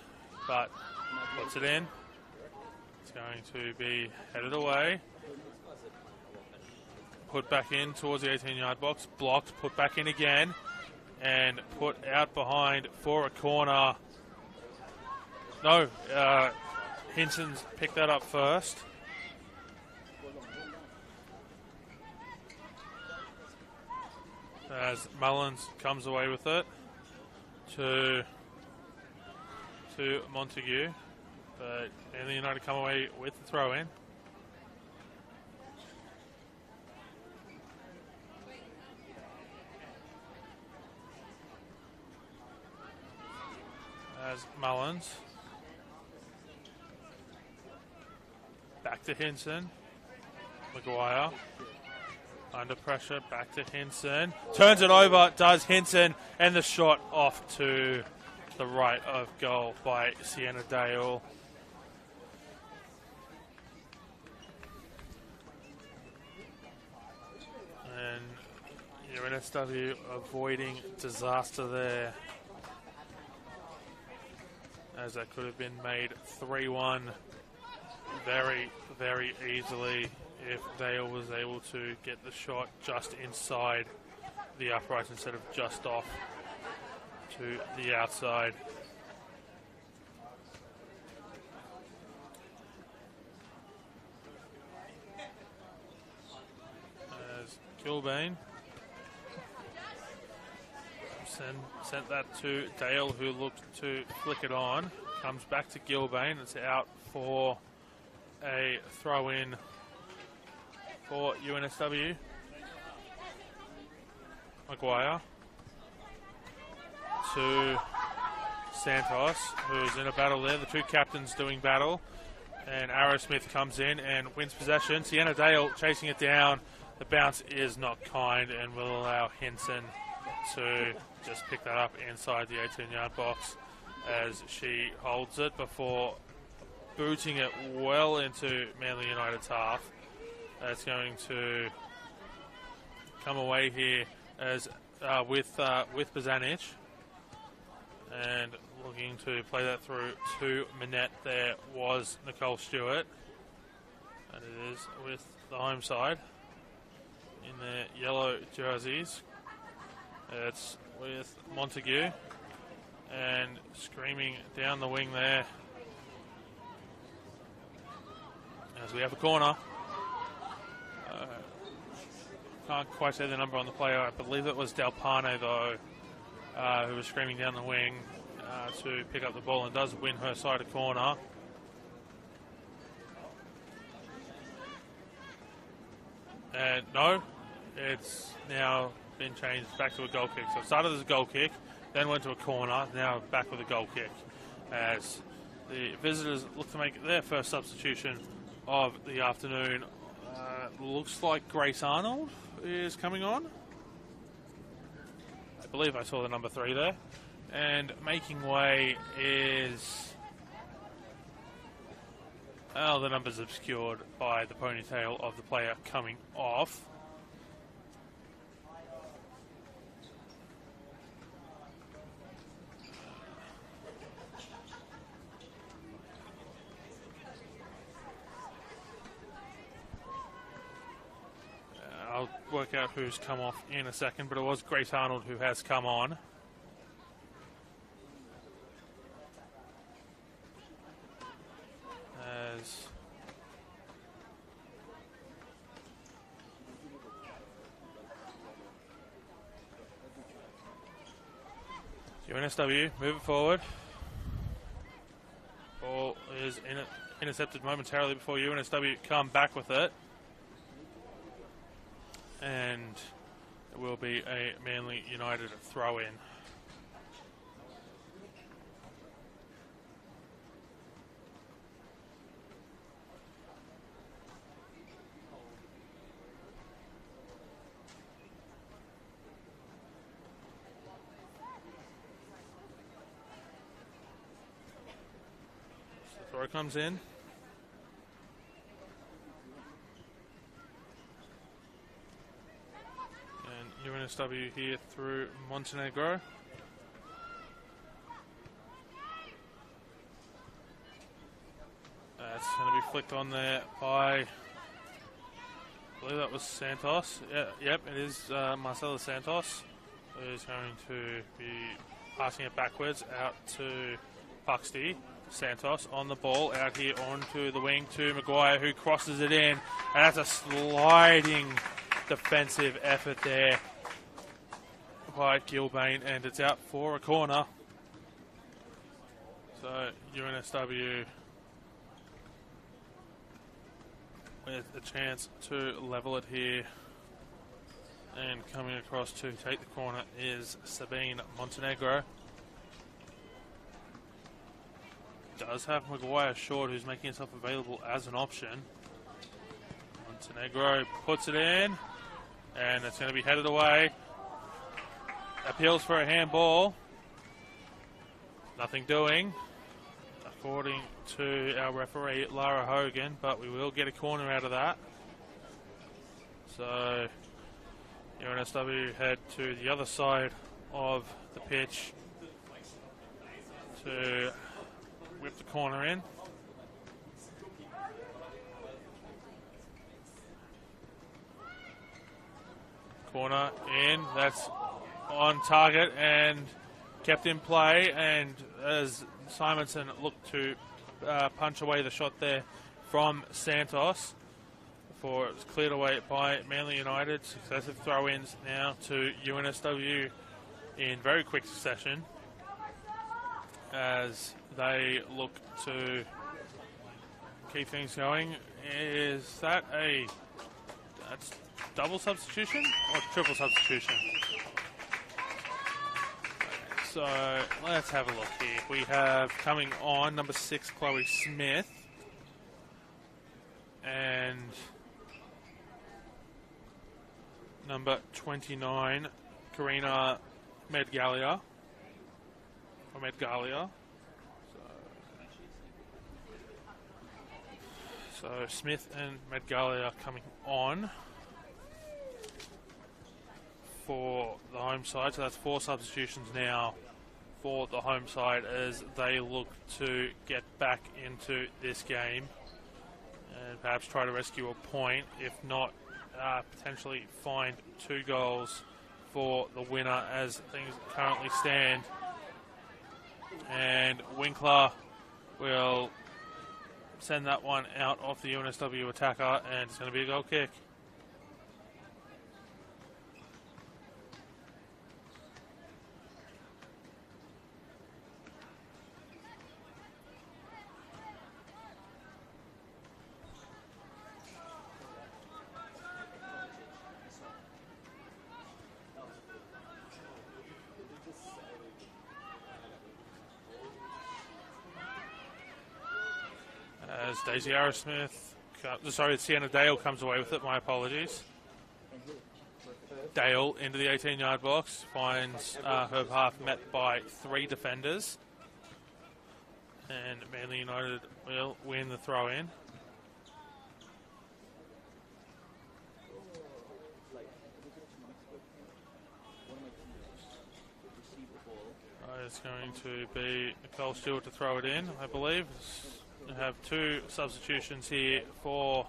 but puts it in. It's going to be headed away. Put back in towards the 18-yard box. Blocked, put back in again, and put out behind for a corner. No, Hinson's picked that up first. As Mullins comes away with it to Montague. But Manly United come away with the throw in. As Mullins. Back to Hinson. Maguire. Under pressure, back to Hinson. Turns it over, does Hinson, and the shot off to the right of goal by Sienna Dale. And UNSW avoiding disaster there, as that could have been made 3-1 very, very easily if Dale was able to get the shot just inside the uprights instead of just off to the outside. As Gilbane sent that to Dale, who looked to flick it on. Comes back to Gilbane. It's out for a throw-in for UNSW. Maguire to Santos, who's in a battle there. The two captains doing battle. And Arrowsmith comes in and wins possession. Sienna Dale chasing it down. The bounce is not kind and will allow Henson to just pick that up inside the 18-yard box as she holds it before booting it well into Manly United's half. That's going to come away here as with Bazanich, and looking to play that through to Minette. There was Nicole Stewart, and it is with the home side in their yellow jerseys. It's with Montague, and screaming down the wing there as we have a corner. Can't quite say the number on the player. I believe it was Delpane, though, who was screaming down the wing to pick up the ball and does win her side a corner. And no, it's now been changed back to a goal kick. So it started as a goal kick, then went to a corner, now back with a goal kick as the visitors look to make their first substitution of the afternoon. Looks like Grace Arnold is coming on. I believe I saw the number 3 there. And making way is... Oh, the number's obscured by the ponytail of the player coming off. I'll work out who's come off in a second, but it was Grace Arnold who has come on. As UNSW move it forward. Ball is intercepted momentarily before UNSW come back with it. And it will be a Manly United throw-in. So the throw comes in. UNSW here through Montenegro. That's going to be flicked on there by, I believe that was Santos. Yep, it is Marcela Santos, who is going to be passing it backwards out to Buxty. Santos on the ball, out here onto the wing to Maguire, who crosses it in, and that's a sliding defensive effort there by Gilbane, and it's out for a corner. So UNSW with a chance to level it here, and coming across to take the corner is Sabine Montenegro. Does have Maguire short, who's making himself available as an option. Montenegro puts it in, and it's going to be headed away. Appeals for a handball. Nothing doing, according to our referee, Lara Hogan, but we will get a corner out of that. So UNSW head to the other side of the pitch to whip the corner in. Corner in, that's on target and kept in play, and as Simonson looked to punch away the shot there from Santos before it was cleared away by Manly United. Successive throw-ins now to UNSW in very quick succession as they look to keep things going. Is that a double substitution or triple substitution? So let's have a look here. We have coming on number 6, Chloe Smith, number 29, Karina Medgalia. Or Medgalia. So Smith and Medgalia coming on for the home side. So that's 4 substitutions now for the home side as they look to get back into this game and perhaps try to rescue a point. If not, potentially find 2 goals for the winner as things currently stand. And Winkler will send that one out off the UNSW attacker, and it's going to be a goal kick. As Daisy Arrowsmith, Sienna Dale comes away with it, my apologies. Dale into the 18-yard box, finds her path met by 3 defenders. And Manly United will win the throw-in. It's going to be Nicole Stewart to throw it in, I believe. We have 2 substitutions here for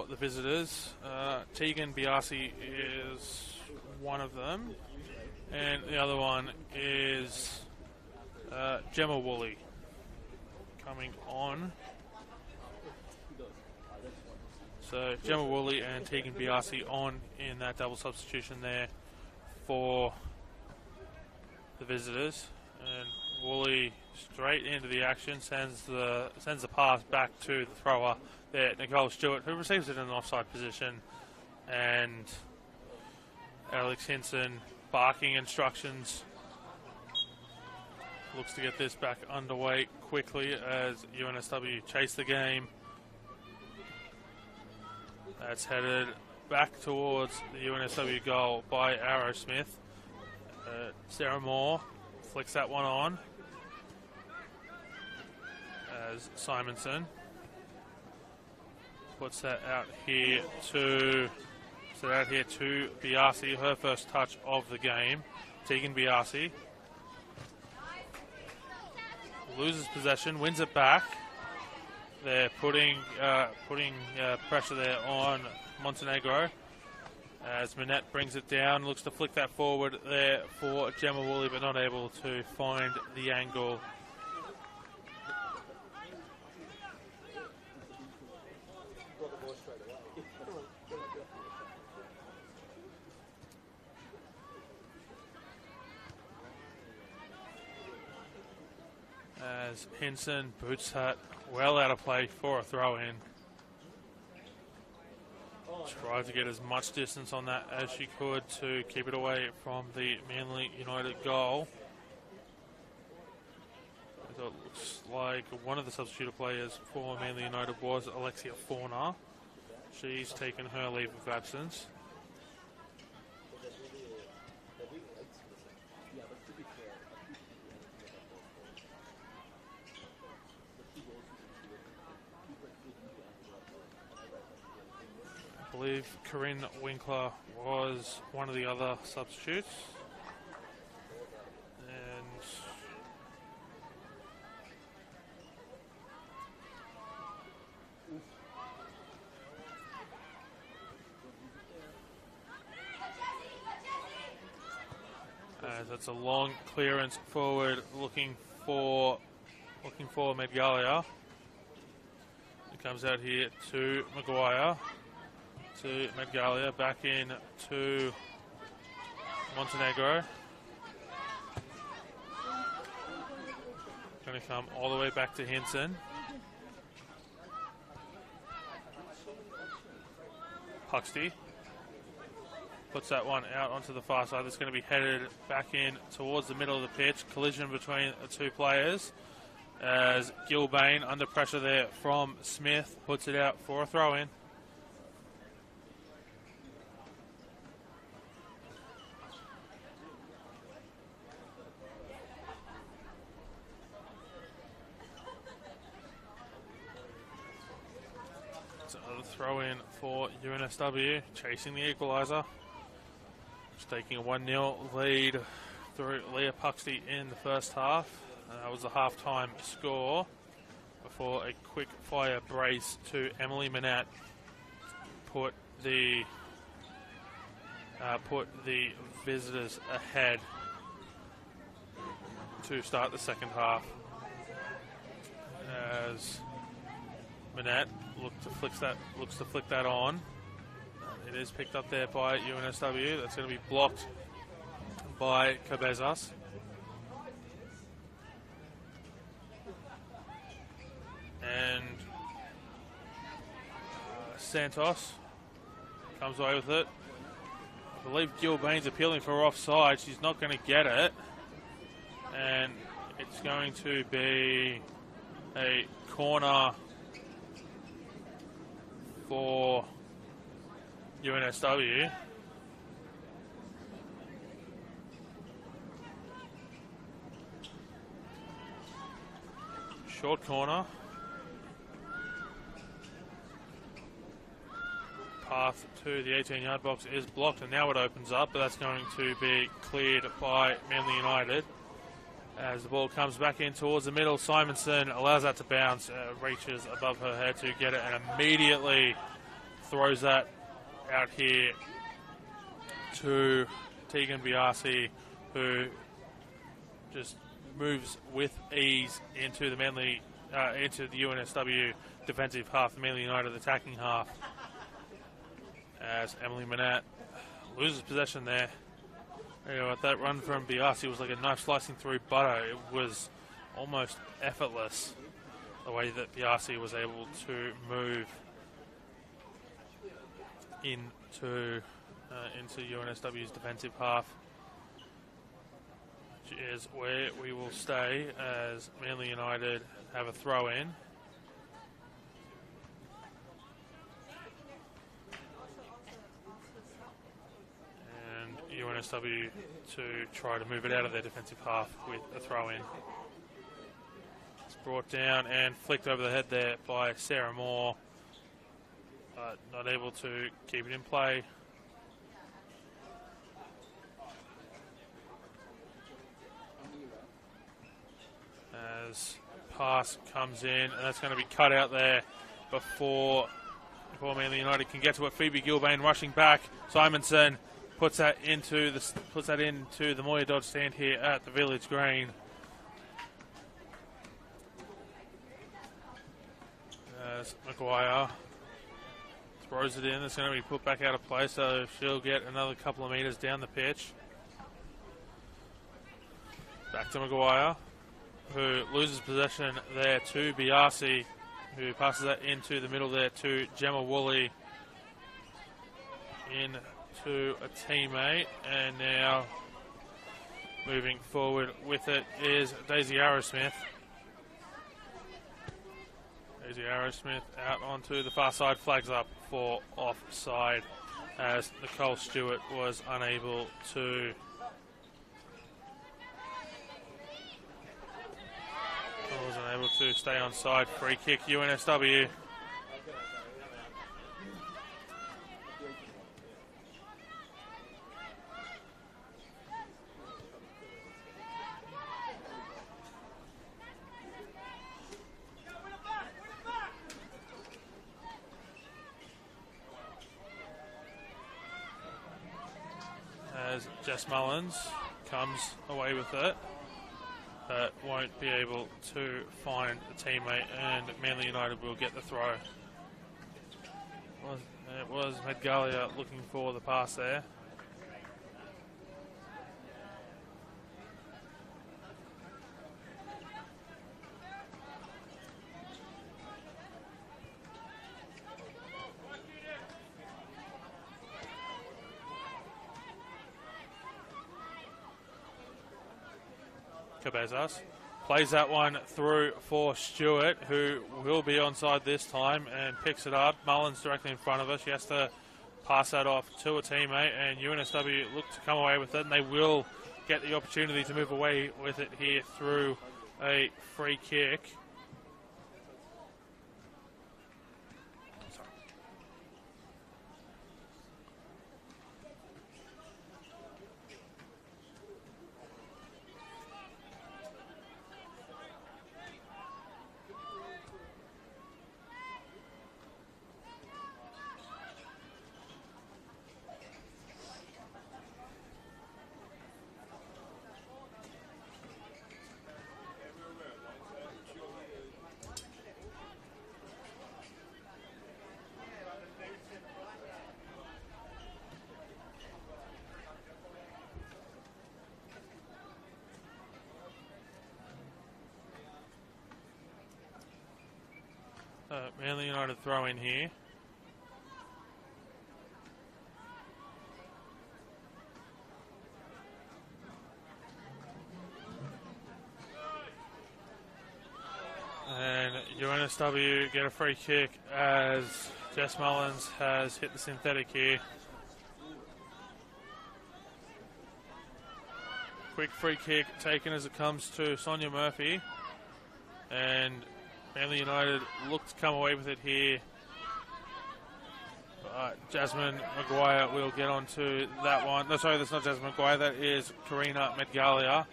the visitors. Tegan Biasi is one of them, and the other one is Gemma Woolley coming on. So Gemma Woolley and Tegan Biasi on in that double substitution there for the visitors. And Woolley straight into the action, sends the pass back to the thrower there, Nicole Stewart, who receives it in an offside position, and Alex Hinson barking instructions. Looks to get this back underway quickly as UNSW chase the game. That's headed back towards the UNSW goal by Arrowsmith. Sarah Moore flicks that one on as Simonson puts that out here to Biasi, her first touch of the game. Tegan Biasi loses possession, wins it back. They're putting pressure there on Montenegro as Manette brings it down, looks to flick that forward there for Gemma Woolley, but not able to find the angle. As Hinson boots that well out of play for a throw-in. Tried to get as much distance on that as she could to keep it away from the Manly United goal. So it looks like one of the substitute players for Manly United was Alexia Forner. She's taken her leave of absence. I believe Corinne Winkler was one of the other substitutes. And that's a long clearance forward, looking for Medgalia. It comes out here to Maguire. To Medgalia, back in to Montenegro. Going to come all the way back to Hinson. Huxty puts that one out onto the far side. That's going to be headed back in towards the middle of the pitch. Collision between the 2 players as Gilbane, under pressure there from Smith, puts it out for a throw-in. throw in for UNSW, chasing the equalizer. Just taking a 1-0 lead through Leah Puxty in the first half. That was the half-time score before a quick fire brace to Emily Manette put the visitors ahead to start the second half. As Manette looks to flick that on. It is picked up there by UNSW. That's going to be blocked by Cabezas. And Santos comes away with it. I believe Gilbane's appealing for offside. She's not going to get it. And it's going to be a corner for UNSW. Short corner. Path to the 18-yard box is blocked, and now it opens up, but that's going to be cleared by Manly United. As the ball comes back in towards the middle, Simonson allows that to bounce, reaches above her head to get it, and immediately throws that out here to Tegan Biasi, who just moves with ease into the into the UNSW defensive half, the Manly United attacking half. As Emily Manette loses possession there. You know, that run from Biasi was like a knife slicing through butter. It was almost effortless the way that Biasi was able to move into UNSW's defensive half, which is where we will stay as Manly United have a throw in. UNSW to try to move it out of their defensive half with a throw-in. It's brought down and flicked over the head there by Sarah Moore, but not able to keep it in play. As pass comes in, and that's going to be cut out there before Manly United can get to it. Phoebe Gilbane rushing back. Simonson puts that into the Moya Dodge stand here at the Village Green. As Maguire throws it in, it's going to be put back out of play, so she'll get another couple of metres down the pitch. Back to Maguire, who loses possession there to Biasi, who passes that into the middle there to Gemma Woolley. To a teammate, and now moving forward with it is Daisy Arrowsmith. Daisy Arrowsmith out onto the far side, flags up for offside as Nicole Stewart was unable to stay on side. Free kick UNSW. As Jess Mullins comes away with it, but won't be able to find a teammate, and Manly United will get the throw. It was Medgalia looking for the pass there. Cabezas plays that one through for Stewart, who will be onside this time, and picks it up. Mullins directly in front of her. She has to pass that off to a teammate, and UNSW look to come away with it, and they will get the opportunity to move away with it here through a free kick. Manly United throw in here. And UNSW get a free kick as Jess Mullins has hit the synthetic here. Quick free kick taken as it comes to Sonia Murphy. And Manly United look to come away with it here. Jasmine Maguire will get onto that one. No, sorry, that's not Jasmine Maguire. That is Karina Medgalia.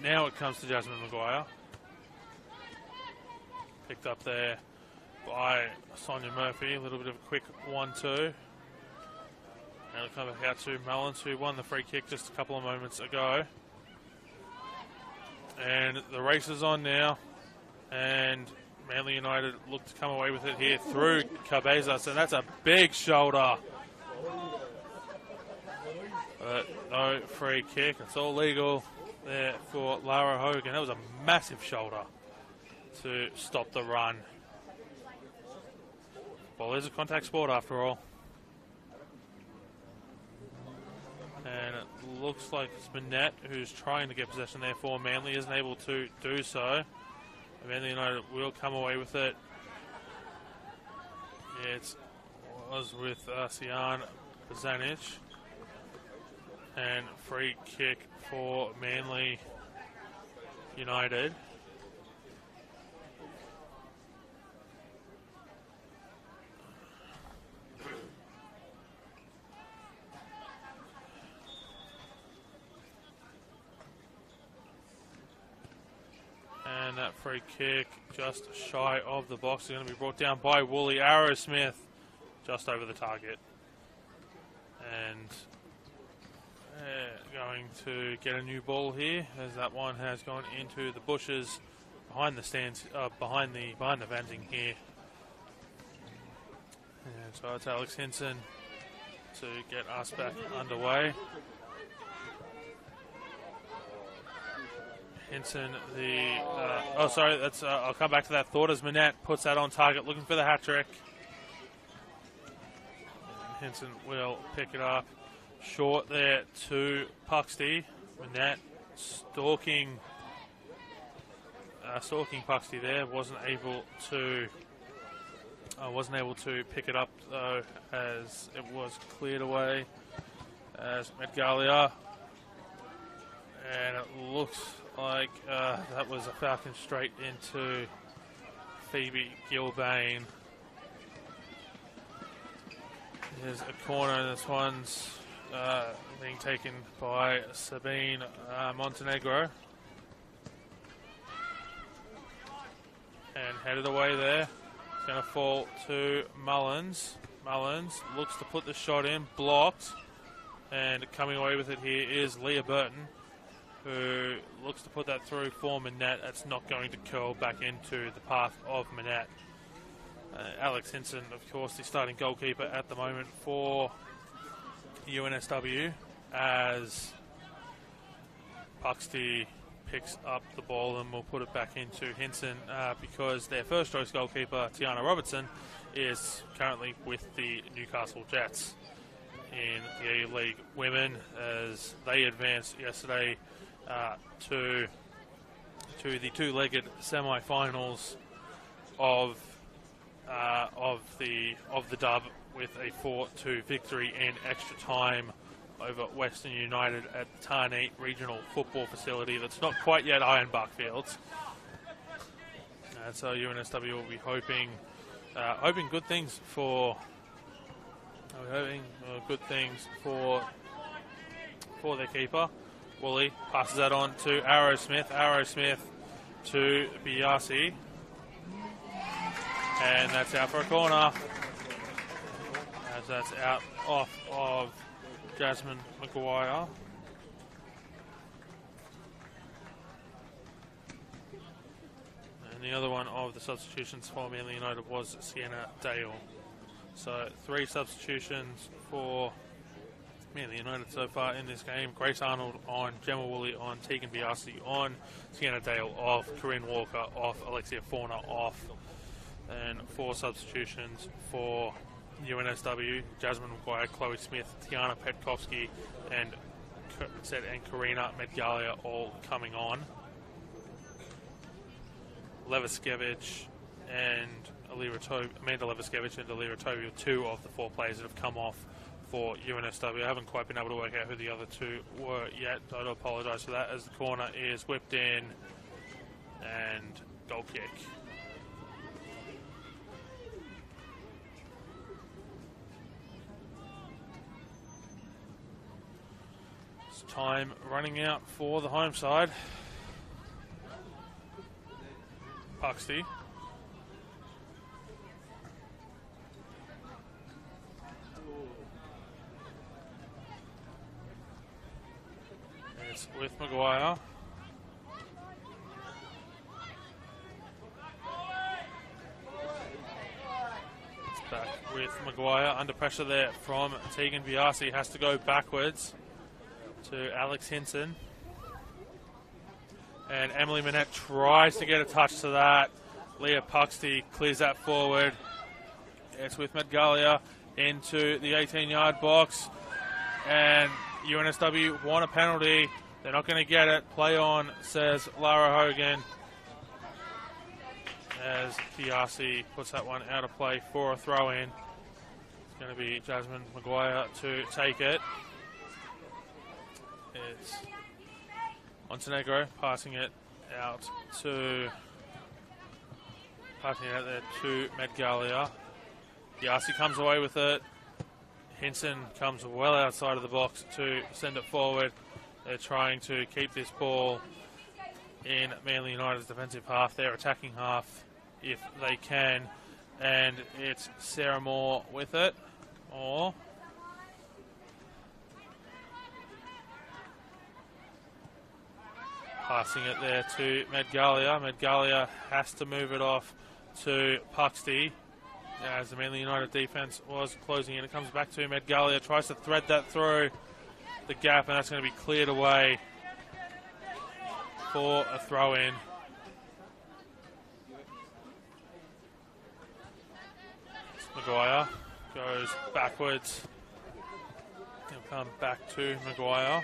Now it comes to Jasmine Maguire. Picked up there by Sonia Murphy. A little bit of a quick 1-2. And it'll come back out to Mullins, who won the free kick just a couple of moments ago. And the race is on now. And Manly United look to come away with it here through Cabezas. And that's a big shoulder. No free kick. It's all legal there for Lara Hogan. That was a massive shoulder to stop the run. Well, there's a contact sport after all. And it looks like it's Manette who's trying to get possession there for Manly. Isn't able to do so. Manly United will come away with it. It was with Sian Bazanic. And free kick for Manly United. And that free kick just shy of the box is going to be brought down by Wooly Arrowsmith just over the target. And going to get a new ball here as that one has gone into the bushes behind the stands, behind the fencing here. And so it's Alex Hinson to get us back underway. Hinson, that's I'll come back to that thought as Manette puts that on target, looking for the hat trick. And Hinson will pick it up. Short there to Puxty. Manette stalking Puxty there. Wasn't able to pick it up though, as it was cleared away as Medgalia. And it looks like that was a falcon straight into Phoebe Gilbane. There's a corner, and this one's being taken by Sabine Montenegro. And headed away there. It's going to fall to Mullins. Mullins looks to put the shot in, blocked. And coming away with it here is Leah Burton, who looks to put that through for Manette. That's not going to curl back into the path of Manette. Alex Hinson, of course, the starting goalkeeper at the moment for UNSW, as Puxty picks up the ball and will put it back into Hinson because their first choice goalkeeper, Tiana Robertson, is currently with the Newcastle Jets in the A-League Women, as they advanced yesterday to the two-legged semi-finals of the dub, with a 4-2 victory in extra time over Western United at the Tarneit Regional Football Facility. That's not quite yet Ironbark Fields. And so UNSW will be hoping good things for their keeper. Wooly passes that on to Arrowsmith. Arrowsmith to Biasi. And that's out for a corner. As that's out off of Jasmine Maguire. And the other one of the substitutions for Manly United was Sienna Dale. So 3 substitutions for Manly United so far in this game. Grace Arnold on, Gemma Woolley on, Tegan Biasi on, Sienna Dale off, Corinne Walker off, Alexia Fauna off. And 4 substitutions for UNSW. Jasmine Maguire, Chloe Smith, Tiana Petkovsky, and Karina Medgalia all coming on. Leviskevich and Amanda Leviskevich and Alira Toby are 2 of the 4 players that have come off for UNSW. I haven't quite been able to work out who the other 2 were yet. I do apologise for that, as the corner is whipped in and goal kick. It's time running out for the home side. Puxty. It's with Maguire. It's back with Maguire. Under pressure there from Tegan Biasi. Has to go backwards to Alex Hinson. And Emily Manette tries to get a touch to that. Leah Puxty clears that forward. It's with Medgalia into the 18-yard box. And UNSW want a penalty. They're not going to get it. Play on, says Lara Hogan. As Biasi puts that one out of play for a throw-in. It's going to be Jasmine Maguire to take it. It's Montenegro passing it out there to Medgalia. Biasi comes away with it. Hinson comes well outside of the box to send it forward. They're trying to keep this ball in Manly United's defensive half, their attacking half, if they can. And it's Sarah Moore with it. Or passing it there to Medgalia. Medgalia has to move it off to Puxty as the Manly United defence was closing in. It comes back to Medgalia, tries to thread that through the gap, and that's going to be cleared away for a throw-in. Maguire goes backwards. He'll come back to Maguire.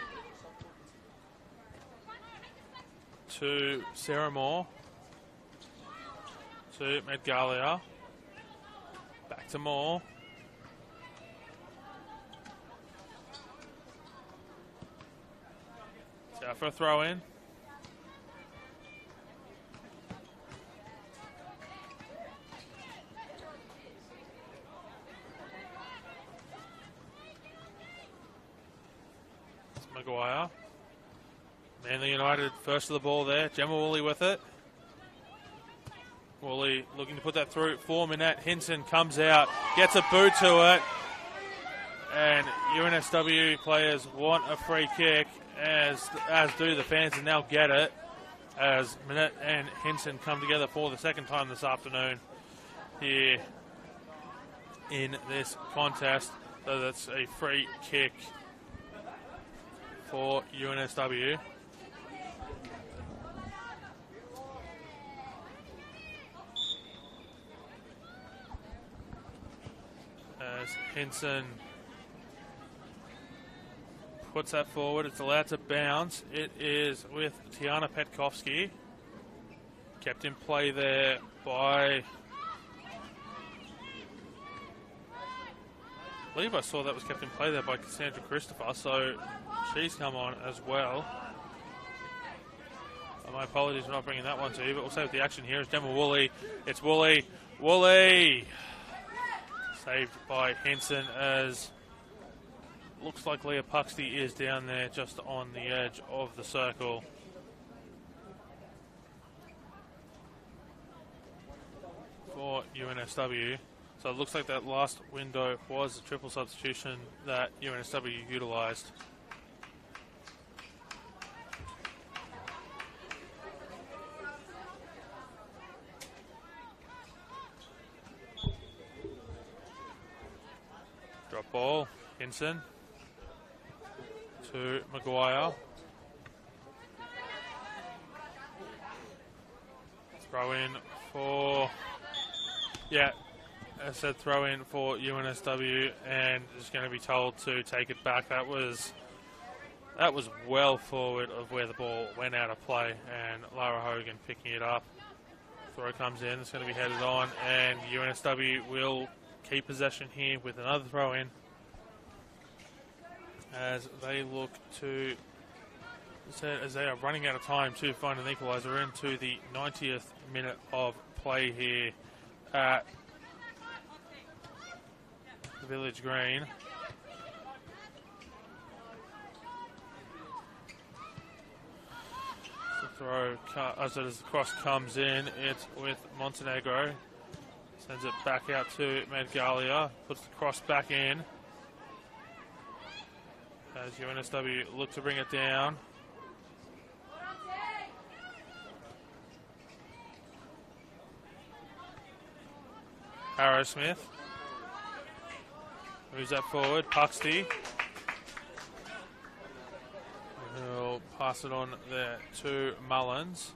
To Sarah Moore. To Medgalia. Back to Moore. It's out for a throw-in. It's Maguire. Manly United first to the ball there. Gemma Woolley with it. Woolley looking to put that through for Minette. Hinson comes out, gets a boot to it. And UNSW players want a free kick, as do the fans, and they'll get it. As Minette and Hinson come together for the second time this afternoon here in this contest. So that's a free kick for UNSW. As Hinson puts that forward, it's allowed to bounce. It is with Tiana Petkovsky. Kept in play there by... I believe I saw that was kept in play there by Cassandra Christopher, so she's come on as well. My apologies for not bringing that one to you, but we'll say with the action here is Gemma Woolley. It's Woolley. Woolley! Saved by Henson, as looks like Leah Puxty is down there just on the edge of the circle. For UNSW. So it looks like that last window was a triple substitution that UNSW utilised. Drop ball, Hinson. to Maguire. Throw in for, yeah, I said throw in for UNSW, and is going to be told to take it back. That was well forward of where the ball went out of play, and Lara Hogan picking it up. Throw comes in, it's going to be headed on, and UNSW will keep possession here with another throw in as they look to, as they are running out of time to find an equaliser into the 90th minute of play here at the Village Green. Throw, as the cross comes in, it's with Montenegro. Sends it back out to Medgalia. Puts the cross back in. As UNSW look to bring it down. Arrowsmith moves that forward. Puxty. He'll pass it on there to Mullins.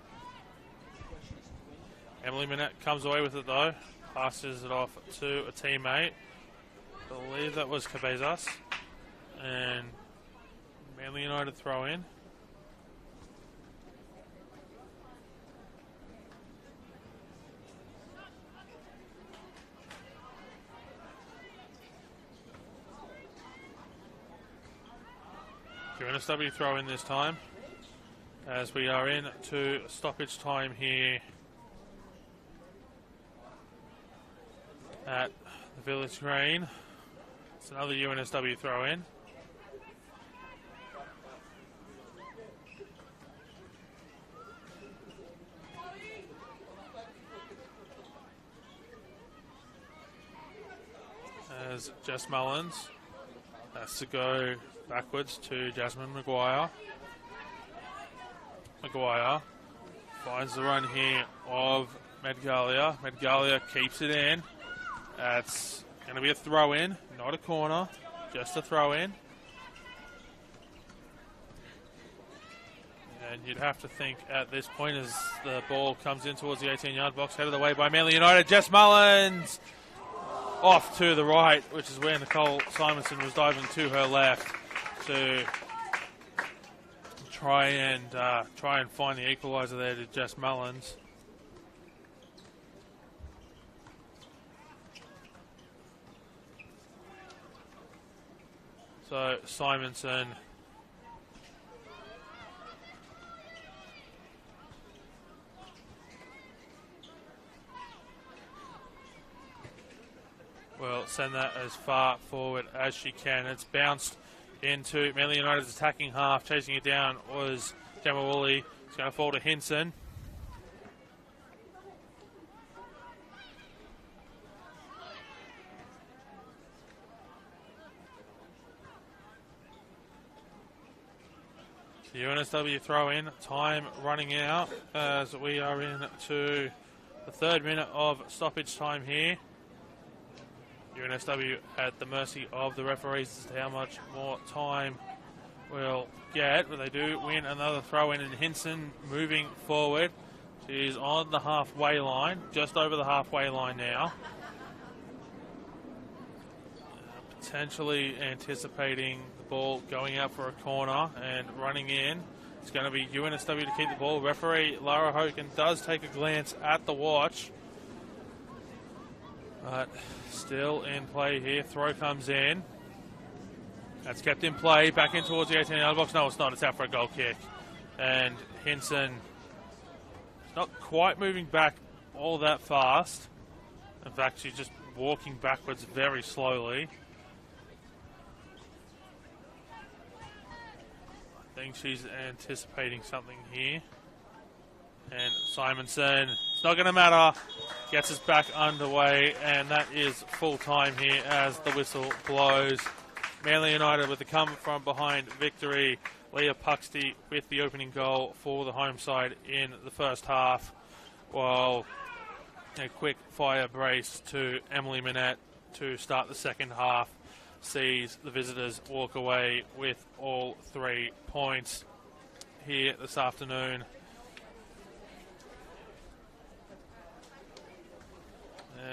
Emily Minette comes away with it though. Passes it off to a teammate. I believe that was Cabezas. And Manly United throw in. UNSW throw in this time as we are in to stoppage time here at the Village Green. It's another UNSW throw in. As Jess Mullins has to go backwards to Jasmine Maguire. Maguire finds the run here of Medgalia. Medgalia keeps it in. That's going to be a throw in, not a corner, just a throw in. And you'd have to think at this point as the ball comes in towards the 18-yard box, headed away by Manly United. Jess Mullins off to the right, which is where Nicole Simonson was diving to her left to try and find the equaliser there to Jess Mullins. So Simonson will send that as far forward as she can. It's bounced into Manly United's attacking half. Chasing it down was Gemma Woolley. It's going to fall to Hinson. The UNSW throw in. Time running out as we are into the 3rd minute of stoppage time here. UNSW at the mercy of the referees as to how much more time we'll get, but they do win another throw in, and Hinson moving forward. She's on the halfway line, just over the halfway line now. Potentially anticipating the ball going out for a corner and running in. It's going to be UNSW to keep the ball. Referee Lara Hogan does take a glance at the watch. But still in play here. Throw comes in. That's kept in play. Back in towards the 18-yard box. No, it's not. It's out for a goal kick. And Hinson not quite moving back all that fast. In fact, she's just walking backwards very slowly. I think she's anticipating something here. And Simonson, it's not going to matter, gets us back underway, and that is full time here as the whistle blows. Manly United with the come from behind victory. Leah Puxty with the opening goal for the home side in the first half, while a quick fire brace to Emily Minette to start the second half. sees the visitors walk away with all 3 points here this afternoon.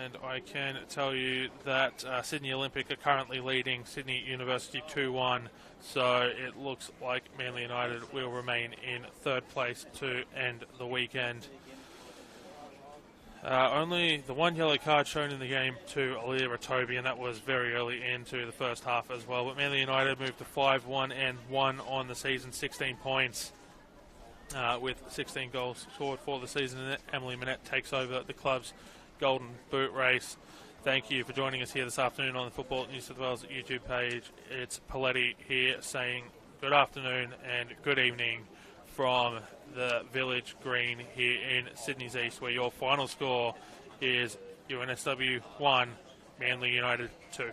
And I can tell you that Sydney Olympic are currently leading Sydney University 2-1, so it looks like Manly United will remain in third place to end the weekend. Only the 1 yellow card shown in the game to Aaliyah Ratobi, and that was very early into the first half as well. But Manly United moved to 5-1 and 1 on the season, 16 points with 16 goals scored for the season. And Emily Minette takes over the club's Golden Boot race. Thank you for joining us here this afternoon on the Football New South Wales YouTube page. It's Paletti here saying good afternoon and good evening from the Village Green here in Sydney's East, where your final score is UNSW 1, Manly United 2.